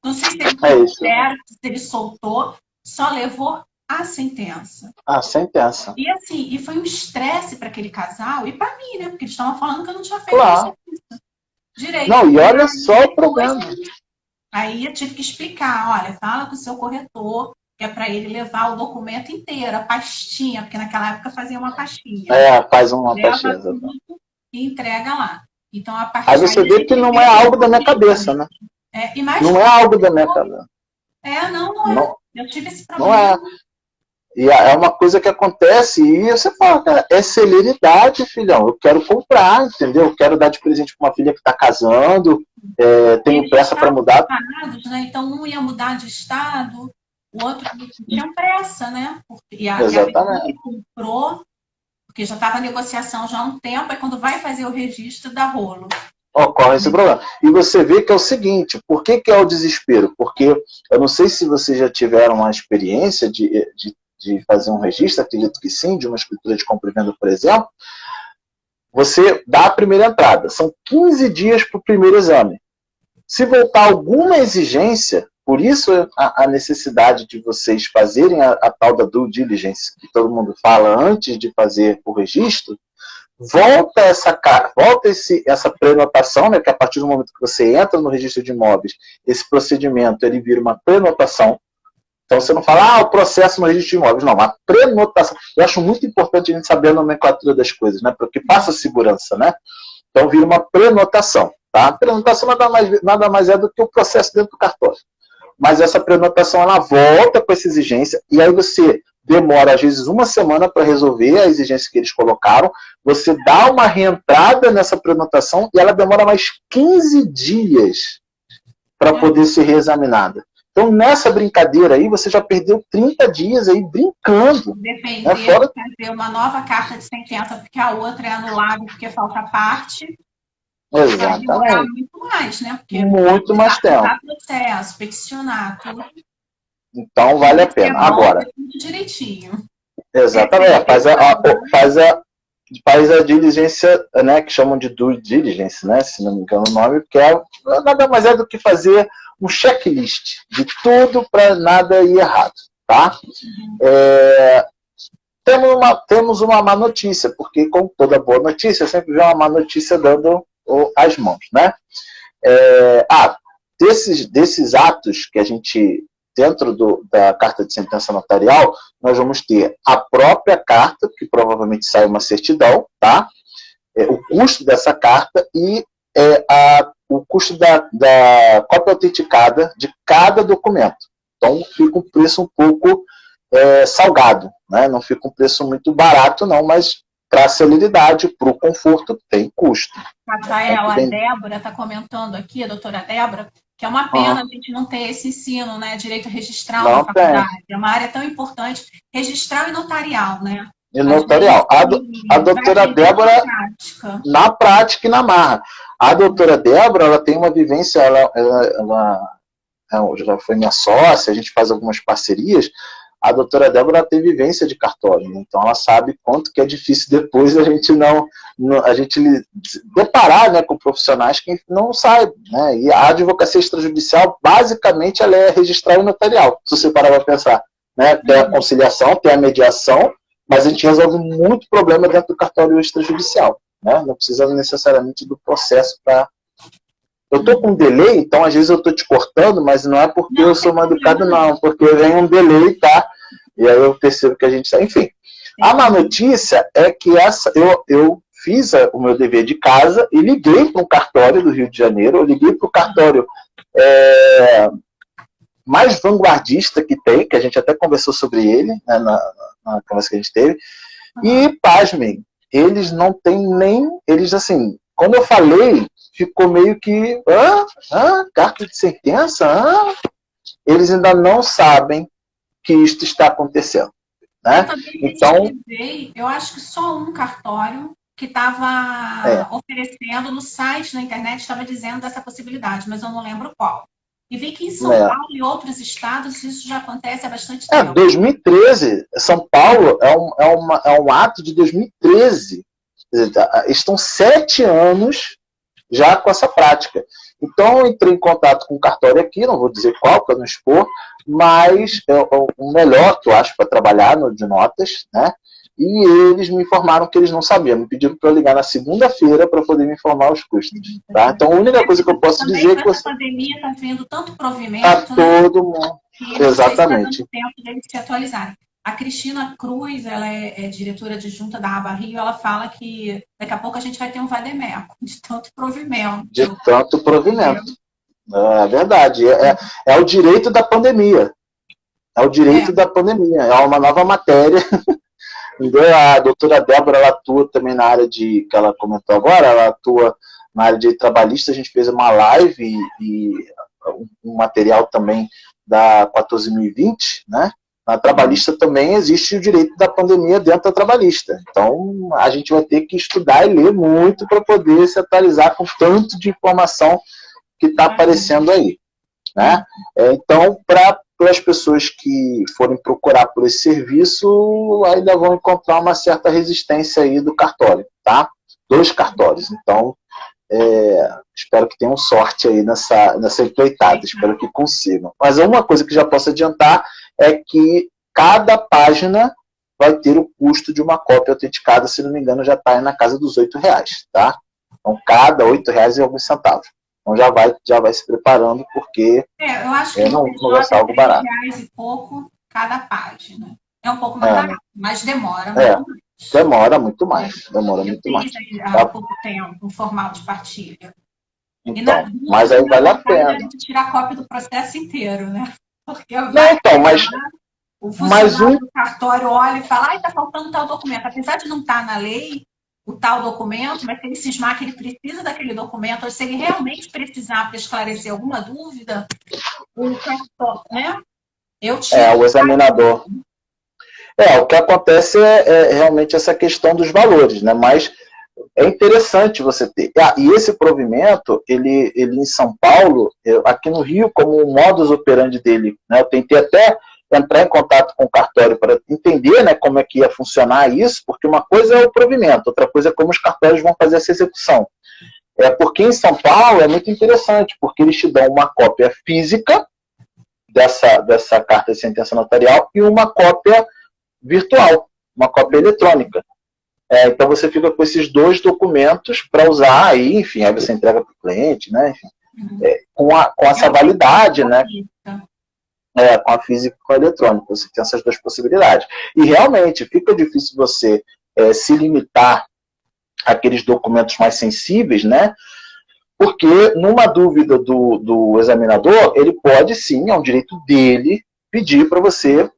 Não sei se ele foi certo, se ele soltou, só levou a sentença. A sentença. E assim, foi um estresse para aquele casal e para mim, né? Porque eles estavam falando que eu não tinha feito isso direito. Não, e olha só o problema. Aí eu tive que explicar, olha, fala com o seu corretor, que é para ele levar o documento inteiro, a pastinha, porque naquela época fazia uma pastinha. Faz uma pastinha. E entrega lá. Então, a aí você vê que não é algo da minha cabeça, né? Não é algo da minha cabeça. Não é. Eu tive esse problema. Não é. E é uma coisa que acontece e você fala, cara, é celeridade, filhão. Eu quero comprar, entendeu? Eu quero dar de presente para uma filha que está casando, tenho pressa para mudar. Né? Então, um ia mudar de estado, o outro tinha pressa, né? E a pessoa que comprou Porque já estava a negociação já há um tempo, e quando vai fazer o registro, dá rolo. Ocorre esse problema. E você vê que é o seguinte, por que é o desespero? Porque eu não sei se vocês já tiveram uma experiência de fazer um registro, acredito que sim, de uma escritura de compra e venda, por exemplo. Você dá a primeira entrada, são 15 dias para o primeiro exame. Se voltar alguma exigência, por isso a necessidade de vocês fazerem a tal da due diligence, que todo mundo fala antes de fazer o registro, volta essa prenotação, né, que a partir do momento que você entra no registro de imóveis, esse procedimento ele vira uma prenotação. Então você não fala, o processo no registro de imóveis, não, a prenotação. Eu acho muito importante a gente saber a nomenclatura das coisas, né, porque passa segurança, né? Então vira uma prenotação, tá? A prenotação nada mais é do que o processo dentro do cartório. Mas essa prenotação, ela volta com essa exigência, e aí você demora, às vezes, uma semana para resolver a exigência que eles colocaram, você dá uma reentrada nessa prenotação, e ela demora mais 15 dias para poder ser reexaminada. Então, nessa brincadeira aí, você já perdeu 30 dias aí brincando. Depender de fazer uma nova carta de sentença, porque a outra é anulada porque falta parte. Exatamente. Vai demorar muito mais, né? Porque muito mais tempo. Processo, peticionar, tudo. Então, vale a pena. Agora. Tudo direitinho. Exatamente. Faz a diligência, né, que chamam de due diligence, né, se não me engano o nome, que nada mais é do que fazer um checklist de tudo para nada ir errado, tá? Temos uma má notícia, porque com toda boa notícia, sempre vem uma má notícia dando as mãos, né? Desses atos que a gente, dentro da carta de sentença notarial, nós vamos ter a própria carta, que provavelmente sai uma certidão, tá? O custo dessa carta e o custo da cópia autenticada de cada documento. Então, fica um preço um pouco salgado, né? Não fica um preço muito barato, não, mas para a celeridade, para o conforto, tem custo. Rafael, a Débora está comentando aqui, a doutora Débora, que é uma pena a gente não ter esse ensino, né? Direito registral na faculdade. É uma área tão importante, registral e notarial, né? E notarial. A doutora Débora, na prática e na marra. A doutora Débora, ela tem uma vivência, ela já foi minha sócia, a gente faz algumas parcerias. A doutora Débora tem vivência de cartório, né? Então ela sabe quanto que é difícil depois a gente deparar, né, com profissionais que não saibam, né? E a advocacia extrajudicial, basicamente, ela é registral e notarial, se você parar para pensar, né? Tem a conciliação, tem a mediação, mas a gente resolve muito problema dentro do cartório extrajudicial, né? Não precisa necessariamente do processo para... Eu estou com um delay, então às vezes eu estou te cortando, mas não é porque eu sou mal educado, não, porque vem um delay, tá? E aí eu percebo que a gente está... Enfim, a má notícia é que eu fiz o meu dever de casa e liguei para um cartório do Rio de Janeiro, eu liguei para o cartório mais vanguardista que tem, que a gente até conversou sobre ele, né, na conversa que a gente teve, e, pasmem, eles não têm nem... Eles, assim, quando eu falei... ficou meio que, carta de sentença? Eles ainda não sabem que isto está acontecendo. Né? Então, eu acho que só um cartório que estava oferecendo no site, na internet, estava dizendo dessa possibilidade, mas eu não lembro qual. E vi que em São Paulo e outros estados isso já acontece há bastante tempo. 2013, São Paulo é um ato de 2013. Estão 7 anos já com essa prática. Então, eu entrei em contato com o cartório aqui, não vou dizer qual, para não expor, mas é o melhor que eu acho para trabalhar no de notas, né? E eles me informaram que eles não sabiam, me pediram para eu ligar na segunda-feira para poder me informar os custos. Tá? Então, a única coisa que eu posso dizer é que... A pandemia está vindo tanto provimento... Está todo mundo... Exatamente. Tempo de eles se atualizarem. A Cristina Cruz, ela é diretora adjunta da Aba Rio, ela fala que daqui a pouco a gente vai ter um vademécum, de tanto provimento. De tanto provimento. É verdade. É o direito da pandemia. É o direito da pandemia. É uma nova matéria. A doutora Débora, ela atua também na área que ela comentou agora, ela atua na área de trabalhista. A gente fez uma live e um material também da 14.020, né? Na trabalhista também existe o direito da pandemia dentro da trabalhista. Então, a gente vai ter que estudar e ler muito para poder se atualizar com tanto de informação que está aparecendo aí. Né? Então, para as pessoas que forem procurar por esse serviço, ainda vão encontrar uma certa resistência aí do cartório, tá? 2 cartórios. Então, espero que tenham sorte aí nessa empreitada, espero que consigam. Mas uma coisa que já posso adiantar é que cada página vai ter o custo de uma cópia autenticada, se não me engano, já está na casa dos R$8, tá? Então, cada R$8 e alguns centavos. Então, já vai se preparando, porque eu acho que não vai ser algo barato. R$3 e pouco cada página. É um pouco mais barato, mas demora muito mais. Demora muito mais. Demora muito mais. Há pouco tempo, um formato de partilha. Então, mas aí vale a pena. A gente tirar a cópia do processo inteiro, né? Porque o funcionário do cartório olha e fala, está faltando tal documento. Apesar de não estar na lei, o tal documento, mas se ele cismar que ele precisa daquele documento, ou se ele realmente precisar para esclarecer alguma dúvida, o cartório, né? O examinador. O que acontece é realmente essa questão dos valores, né? Mas é interessante você ter. E esse provimento, ele em São Paulo, aqui no Rio, como o modus operandi dele, né? Eu tentei até entrar em contato com o cartório para entender, né, como é que ia funcionar isso, porque uma coisa é o provimento, outra coisa é como os cartórios vão fazer essa execução. Porque em São Paulo é muito interessante, porque eles te dão uma cópia física dessa carta de sentença notarial e uma cópia virtual, uma cópia eletrônica. Então você fica com esses 2 documentos para usar aí, enfim, aí você entrega para o cliente, né? Enfim, com essa validade, né? Com a física e com a eletrônica, você tem essas 2 possibilidades. E realmente fica difícil você se limitar àqueles documentos mais sensíveis, né? Porque numa dúvida do examinador, ele pode sim, é um direito dele, pedir para você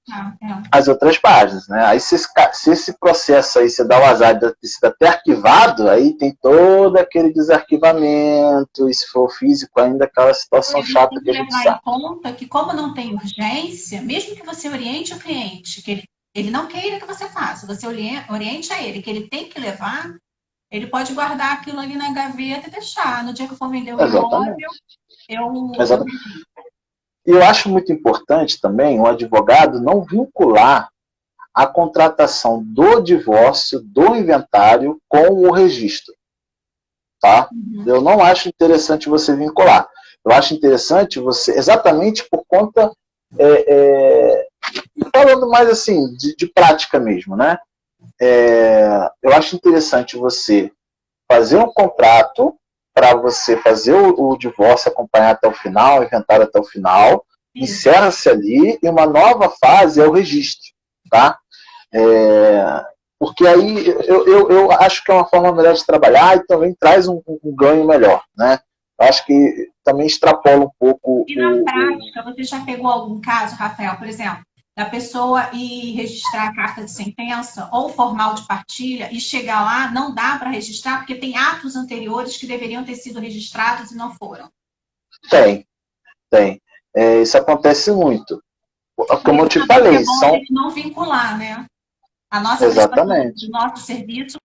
as outras páginas, né? Aí se esse processo aí você dá o azar de ter sido até arquivado, aí tem todo aquele desarquivamento, e se for físico ainda aquela situação chata que a gente sabe. Levar em conta que como não tem urgência, mesmo que você oriente o cliente, que ele não queira que você faça, você oriente a ele que ele tem que levar, ele pode guardar aquilo ali na gaveta e deixar. No dia que eu for vender o imóvel, Exatamente. E eu acho muito importante também o advogado não vincular a contratação do divórcio, do inventário, com o registro. Tá? Eu não acho interessante você vincular. Eu acho interessante você, exatamente por conta, falando mais assim, de prática mesmo, né? Eu acho interessante você fazer um contrato para você fazer o divórcio, acompanhar até o final, o inventário até o final, encerra-se ali, e uma nova fase é o registro, tá? Porque aí eu acho que é uma forma melhor de trabalhar e também traz um ganho melhor, né? Eu acho que também extrapola um pouco... E na prática, você já pegou algum caso, Rafael, por exemplo, da pessoa ir registrar a carta de sentença ou formal de partilha e chegar lá, não dá para registrar porque tem atos anteriores que deveriam ter sido registrados e não foram? Tem. Isso acontece muito. Como eu te falei, são... a gente não vincular, né? A nossa Exatamente. Do nosso serviço,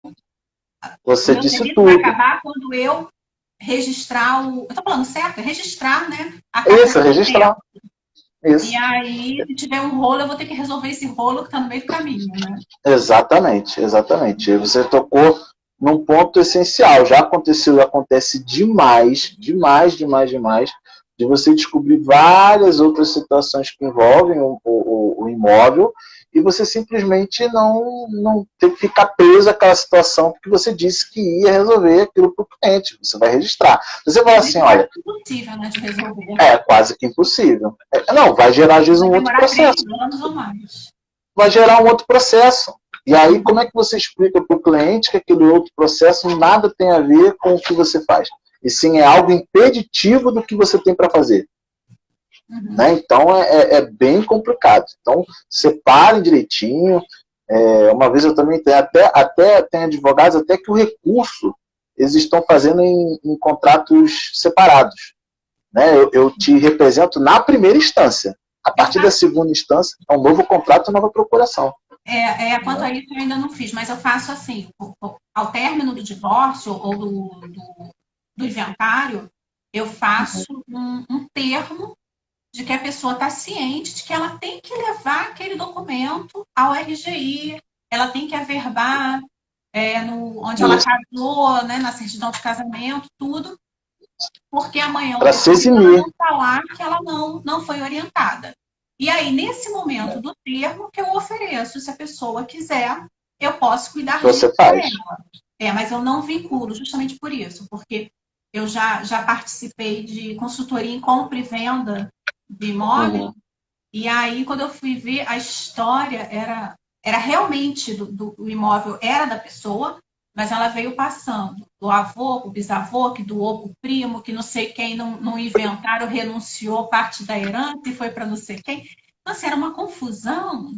você disse tudo. Vai acabar quando eu registrar o... Eu estou falando certo? Registrar, né? Isso, registrar. Isso. E aí, se tiver um rolo, eu vou ter que resolver esse rolo que está no meio do caminho, né? Exatamente. Você tocou num ponto essencial. Já aconteceu e acontece demais, de você descobrir várias outras situações que envolvem o imóvel e você simplesmente não ter que ficar preso àquela situação porque você disse que ia resolver aquilo para o cliente. Você vai registrar. Você fala assim, olha... É impossível, né, de resolver. Quase que impossível. Não, vai gerar, às vezes, um outro processo. 3 anos ou mais. Vai gerar um outro processo. E aí, como é que você explica para o cliente que aquele outro processo nada tem a ver com o que você faz? E sim, é algo impeditivo do que você tem para fazer. Né? Então, é bem complicado. Então, separem direitinho. Uma vez eu também tenho, até tem advogados até que o recurso eles estão fazendo em contratos separados. Né? Eu te represento na primeira instância. A partir da segunda instância, é um novo contrato, nova procuração. Quanto a isso eu ainda não fiz, mas eu faço assim, ao término do divórcio ou do inventário, eu faço um termo de que a pessoa está ciente de que ela tem que levar aquele documento ao RGI, ela tem que averbar onde ela casou, né, na certidão de casamento, tudo, porque amanhã ela não falar que ela não foi orientada. E aí, nesse momento do termo, que eu ofereço, se a pessoa quiser, eu posso cuidar disso para ela. Mas eu não vinculo, justamente por isso, porque eu já participei de consultoria em compra e venda de imóvel, e aí, quando eu fui ver, a história era realmente do imóvel, era da pessoa, mas ela veio passando do avô, o bisavô, que doou para o primo, que não sei quem, no inventário renunciou parte da herança e foi para não sei quem. Então, assim, era uma confusão.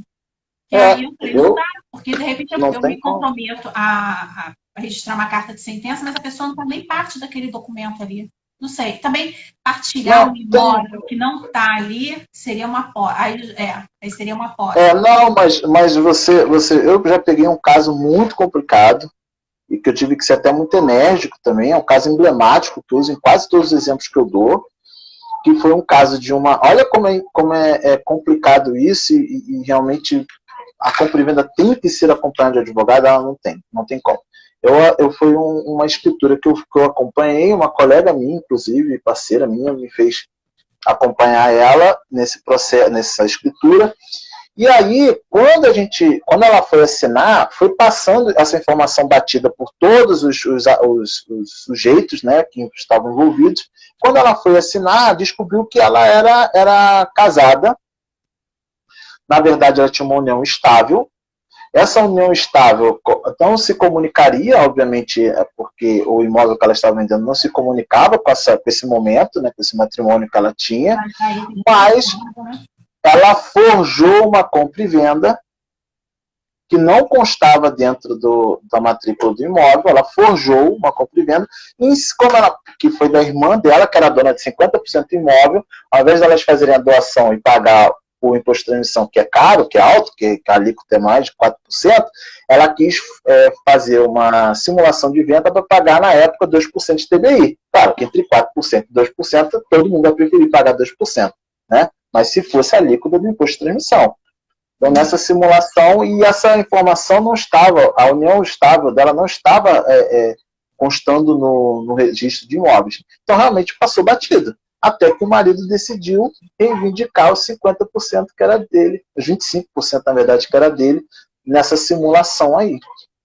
E aí eu falei, não dá, porque de repente eu me comprometo a registrar uma carta de sentença, mas a pessoa não está nem parte daquele documento ali. Não sei. Também partilhar um imóvel que não está ali seria uma posse. Aí seria uma posse. Mas eu já peguei um caso muito complicado e que eu tive que ser até muito enérgico também. É um caso emblemático que eu uso em quase todos os exemplos que eu dou, que foi um caso de uma... Olha como é complicado isso e realmente a compra e venda tem que ser acompanhada de advogado, ela não tem como. Foi uma escritura que eu acompanhei, uma colega minha, inclusive, parceira minha, me fez acompanhar ela nesse processo, nessa escritura. E aí, quando ela foi assinar, foi passando essa informação batida por todos os sujeitos, né, que estavam envolvidos. Quando ela foi assinar, descobriu que ela era casada. Na verdade, ela tinha uma união estável. Essa união estável não se comunicaria, obviamente, porque o imóvel que ela estava vendendo não se comunicava com esse momento, né, com esse matrimônio que ela tinha, mas ela forjou uma compra e venda que não constava dentro da matrícula do imóvel. Ela forjou uma compra e venda, que foi da irmã dela, que era dona de 50% do imóvel. Ao invés de elas fazerem a doação e pagar o imposto de transmissão, que é caro, que é alto, que a alíquota é mais de 4%, ela quis fazer uma simulação de venda para pagar, na época, 2% de TBI. Claro que entre 4% e 2%, todo mundo vai preferir pagar 2%, né? Mas se fosse a alíquota do imposto de transmissão. Então, nessa simulação, e essa informação não estava, a união estável dela não estava constando no registro de imóveis. Então, realmente, passou batido. Até que o marido decidiu reivindicar os 50% que era dele, os 25%, na verdade, que era dele, nessa simulação aí.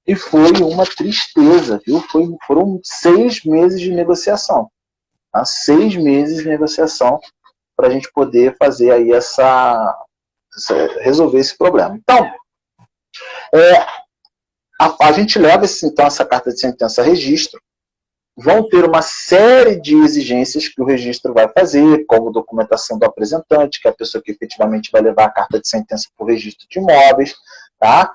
E foi uma tristeza, viu? Foram 6 meses de negociação. Tá? 6 meses de negociação para a gente poder fazer aí resolver esse problema. Então, a gente leva então essa carta de sentença a registro. Vão ter uma série de exigências que o registro vai fazer, como documentação do apresentante, que é a pessoa que efetivamente vai levar a carta de sentença para o registro de imóveis, tá?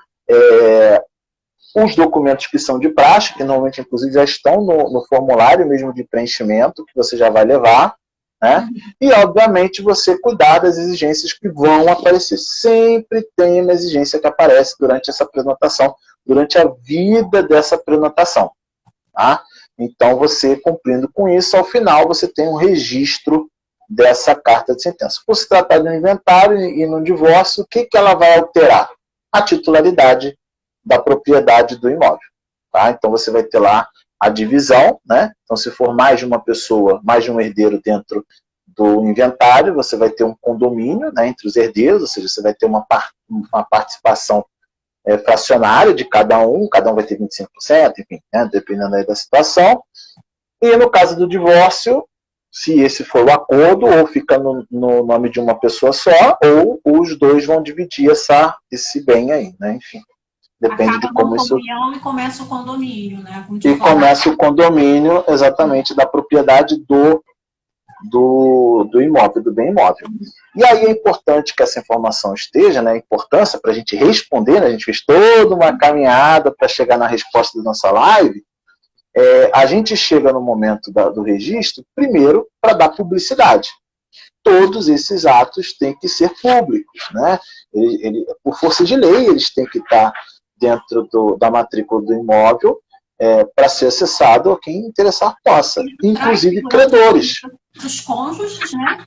Os documentos que são de praxe, que normalmente, inclusive, já estão no formulário mesmo de preenchimento, que você já vai levar, né? E, obviamente, você cuidar das exigências que vão aparecer. Sempre tem uma exigência que aparece durante essa prenotação, durante a vida dessa prenotação, tá? Então, você cumprindo com isso, ao final você tem um registro dessa carta de sentença. Por se tratar de um inventário e no divórcio, o que ela vai alterar? A titularidade da propriedade do imóvel. Tá? Então, você vai ter lá a divisão, né? Então, se for mais de uma pessoa, mais de um herdeiro dentro do inventário, você vai ter um condomínio, né, entre os herdeiros, ou seja, você vai ter uma participação fracionário de cada um vai ter 25%, enfim, né, dependendo aí da situação. E no caso do divórcio, se esse for o acordo, ou fica no nome de uma pessoa só, ou os dois vão dividir esse bem aí, né, enfim. Depende de como isso... E começa o condomínio, né? E começa o condomínio, exatamente, da propriedade do imóvel, do bem imóvel. E aí é importante que essa informação esteja, né, a importância para a gente responder, né, a gente fez toda uma caminhada para chegar na resposta da nossa live, a gente chega no momento do registro, primeiro, para dar publicidade. todos esses atos têm que ser públicos, né? Por força de lei, eles têm que estar dentro da matrícula do imóvel para ser acessado a quem interessar possa, inclusive credores. Para os cônjuges, né?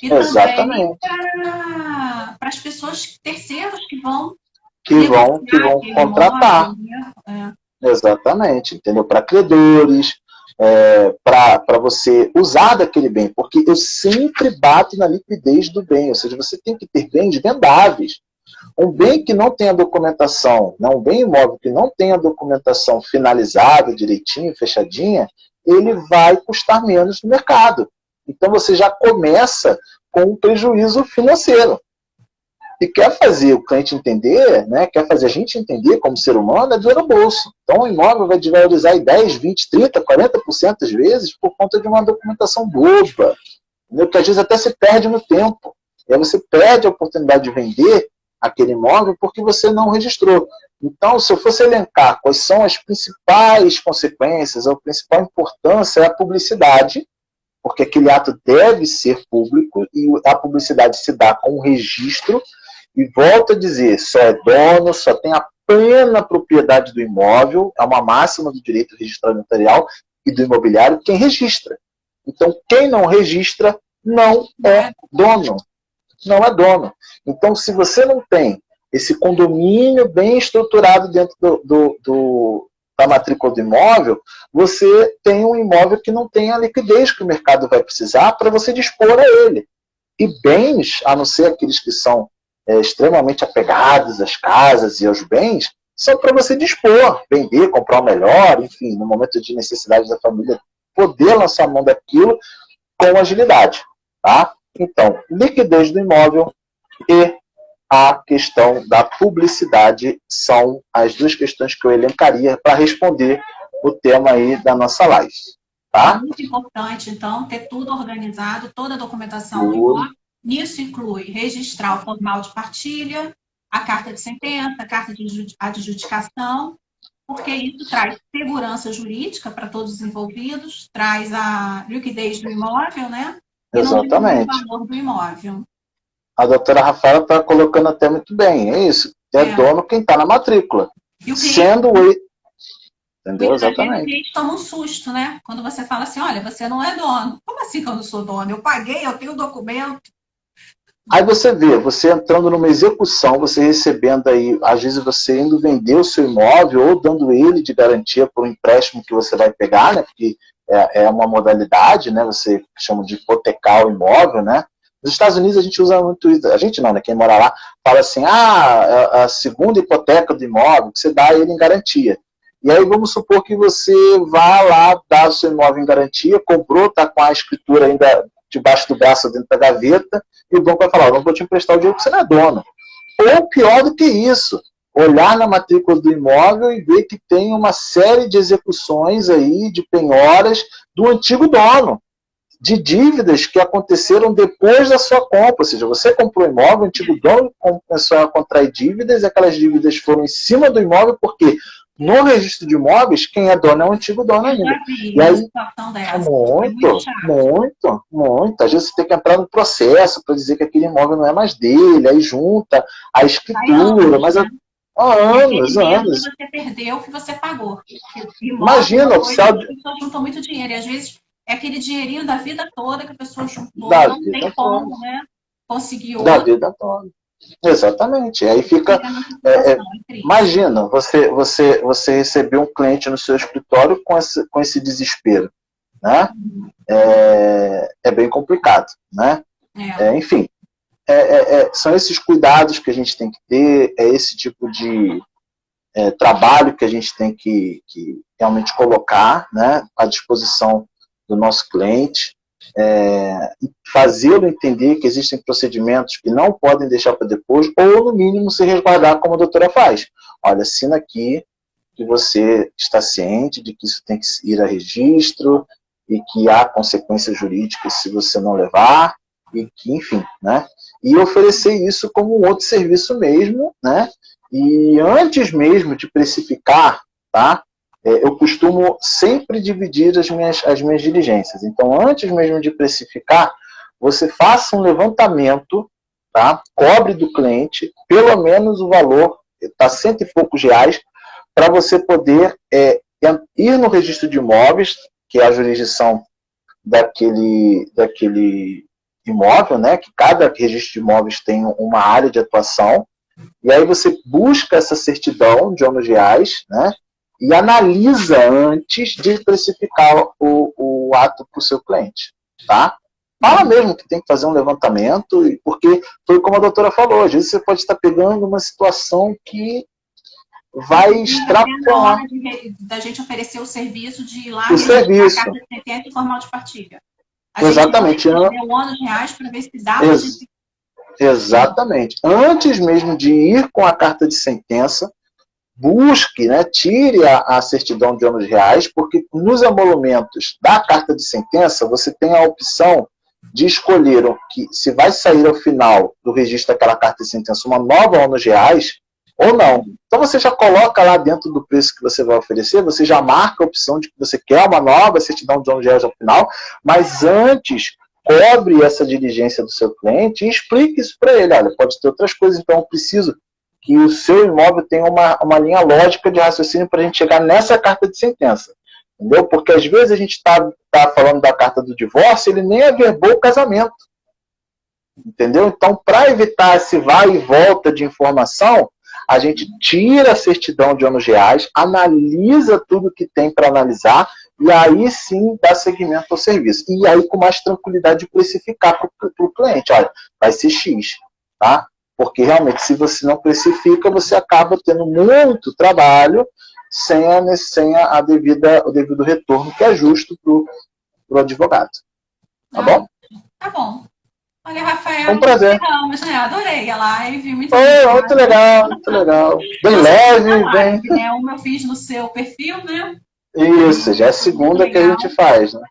E exatamente. também para as pessoas terceiras que vão contratar. Imóvel, né? Exatamente, entendeu? Para credores, para você usar daquele bem, porque eu sempre bato na liquidez do bem, ou seja, você tem que ter bens vendáveis. Um bem que não tenha documentação, um bem imóvel que não tenha documentação finalizada, direitinho, fechadinha, ele vai custar menos no mercado. Então você já começa com um prejuízo financeiro. E quer fazer o cliente entender, né, quer fazer a gente entender como ser humano, é doer no bolso. Então o imóvel vai desvalorizar em 10, 20, 30, 40% às vezes por conta de uma documentação boba, entendeu? Que às vezes até se perde no tempo. E aí você perde a oportunidade de vender aquele imóvel porque você não registrou. Então, se eu fosse elencar quais são as principais consequências, a principal importância é a publicidade, porque aquele ato deve ser público e a publicidade se dá com o registro. E volto a dizer, só é dono, só tem a plena propriedade do imóvel, é uma máxima do direito registrado notarial e do imobiliário, quem registra. Então, quem não registra não é dono. Não é dono. Então, se você não tem esse condomínio bem estruturado dentro da matrícula do imóvel, você tem um imóvel que não tem a liquidez que o mercado vai precisar para você dispor a ele. E bens, a não ser aqueles que são extremamente apegados às casas e aos bens, são para você dispor, vender, comprar o melhor, enfim, no momento de necessidade da família, poder lançar a mão daquilo com agilidade. Tá? Então, liquidez do imóvel e a questão da publicidade são as duas questões que eu elencaria para responder o tema aí da nossa live. Tá? Muito importante, então, ter tudo organizado, toda a documentação do imóvel. Nisso inclui registrar o formal de partilha, a carta de sentença, a carta de adjudicação, porque isso traz segurança jurídica para todos os envolvidos, traz a liquidez do imóvel, né? Exatamente. E o valor do imóvel. A doutora Rafaela está colocando até muito bem, é isso. Dono quem está na matrícula. E o cliente, sendo ele... Entendeu? Exatamente. O cliente toma um susto, né? Quando você fala assim, olha, você não é dono. Como assim que eu não sou dono? Eu paguei, eu tenho o documento. Aí você vê, você entrando numa execução, você recebendo aí, às vezes você indo vender o seu imóvel ou dando ele de garantia por um empréstimo que você vai pegar, né? Porque é uma modalidade, né? Você chama de hipotecar o imóvel, né? Nos Estados Unidos a gente usa muito isso, a gente não, né? Quem mora lá fala assim, a segunda hipoteca do imóvel, que você dá ele em garantia. E aí vamos supor que você vá lá dar o seu imóvel em garantia, comprou, está com a escritura ainda debaixo do braço, dentro da gaveta, e o banco vai falar, não vou te emprestar o dinheiro porque você não é dono. Ou pior do que isso, olhar na matrícula do imóvel e ver que tem uma série de execuções aí, de penhoras do antigo dono, de dívidas que aconteceram depois da sua compra, ou seja, você comprou o imóvel, o antigo dono começou a contrair dívidas, e aquelas dívidas foram em cima do imóvel, porque no registro de imóveis, quem é dono é o antigo dono ainda. E aí, muito. Às vezes você tem que entrar no processo para dizer que aquele imóvel não é mais dele, aí junta a escritura, mas há anos. Você perdeu o que você pagou. Imagina, as pessoas juntam muito dinheiro, e às vezes é aquele dinheirinho da vida toda que a pessoa juntou, não tem como, né, conseguir outro. Da vida toda. Exatamente. Aí fica. Imagina, você receber um cliente no seu escritório com esse desespero. Né? É bem complicado. Né? Enfim, são esses cuidados que a gente tem que ter, é esse tipo de trabalho que a gente tem que realmente colocar, né, à disposição do nosso cliente. Fazê-lo entender que existem procedimentos que não podem deixar para depois, ou no mínimo se resguardar como a doutora faz. Olha, assina aqui que você está ciente de que isso tem que ir a registro e que há consequências jurídicas se você não levar, e que, enfim, né? E oferecer isso como um outro serviço mesmo, né? E antes mesmo de precificar, tá? Eu costumo sempre dividir as minhas diligências. Então, antes mesmo de precificar, você faça um levantamento, tá? Cobre do cliente, pelo menos o valor, está cento e poucos reais, para você poder ir no registro de imóveis, que é a jurisdição daquele imóvel, né? Que cada registro de imóveis tem uma área de atuação, e aí você busca essa certidão de ônus reais, né? E analisa antes de precificar o ato para o seu cliente, tá? Fala mesmo que tem que fazer um levantamento, porque foi como a doutora falou, às vezes você pode estar pegando uma situação que vai extrapolar. Da gente oferecer o serviço de ir lá o serviço. A carta de sentença e formal de partilha. Exatamente. Gente vai o ônus reais para ver se dá Exatamente. Antes mesmo de ir com a carta de sentença, busque, né, tire a certidão de ônus reais, porque nos emolumentos da carta de sentença, você tem a opção de escolher que se vai sair ao final do registro daquela carta de sentença uma nova ônus reais ou não. Então você já coloca lá dentro do preço que você vai oferecer, você já marca a opção de que você quer uma nova certidão de ônus reais ao final, mas antes cobre essa diligência do seu cliente e explique isso para ele. Olha, pode ter outras coisas, então eu preciso que o seu imóvel tenha uma linha lógica de raciocínio para a gente chegar nessa carta de sentença. Entendeu? Porque às vezes a gente está falando da carta do divórcio, ele nem averbou o casamento. Entendeu? Então, para evitar esse vai e volta de informação, a gente tira a certidão de ônus reais, analisa tudo que tem para analisar, e aí sim dá seguimento ao serviço. E aí com mais tranquilidade de precificar para o cliente. Olha, vai ser X, tá? Porque realmente, se você não precifica, você acaba tendo muito trabalho sem o devido retorno, que é justo para o advogado. Tá bom? Tá bom. Olha, Rafael, foi um prazer. Né? Adorei a live. Muito legal, muito legal. Bem leve, live, bem... né? Uma eu fiz no seu perfil, né? Isso, já é a segunda que a gente faz, né?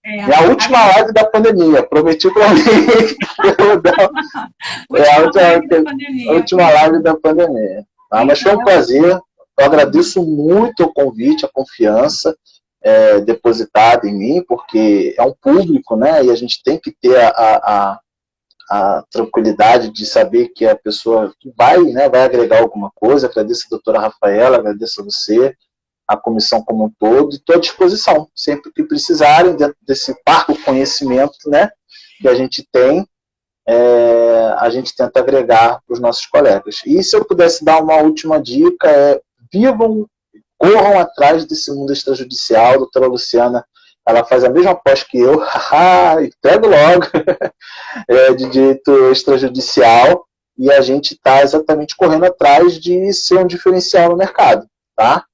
É a última live da pandemia. Prometi para mim a última live da pandemia. Ah, mas foi um prazer. Eu agradeço muito o convite, a confiança depositada em mim, porque é um público, né? E a gente tem que ter a tranquilidade de saber que a pessoa vai agregar alguma coisa. Agradeço a doutora Rafaela, agradeço a você, a comissão como um todo, e estou à disposição, sempre que precisarem, dentro desse parco conhecimento, né, que a gente tem, a gente tenta agregar para os nossos colegas. E se eu pudesse dar uma última dica, corram atrás desse mundo extrajudicial. A doutora Luciana, ela faz a mesma pós que eu, entrego logo, de direito extrajudicial, e a gente está exatamente correndo atrás de ser um diferencial no mercado, tá?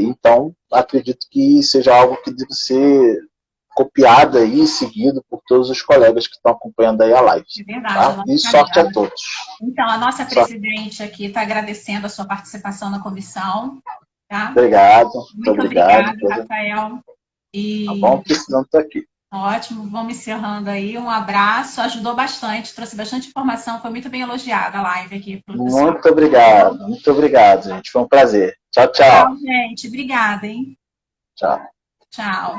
Então, acredito que seja algo que deve ser copiado aí e seguido por todos os colegas que estão acompanhando aí a live. É verdade. Tá? E sorte a todos. Então, a nossa presidente aqui está agradecendo a sua participação na comissão. Tá? Obrigado. Muito obrigado, Rafael. E... Tá bom, precisando estar aqui. Ótimo, vamos encerrando aí. Um abraço, ajudou bastante, trouxe bastante informação, foi muito bem elogiada a live aqui. Muito obrigado, gente. Foi um prazer. Tchau, tchau. Tchau, gente. Obrigada, hein? Tchau. Tchau.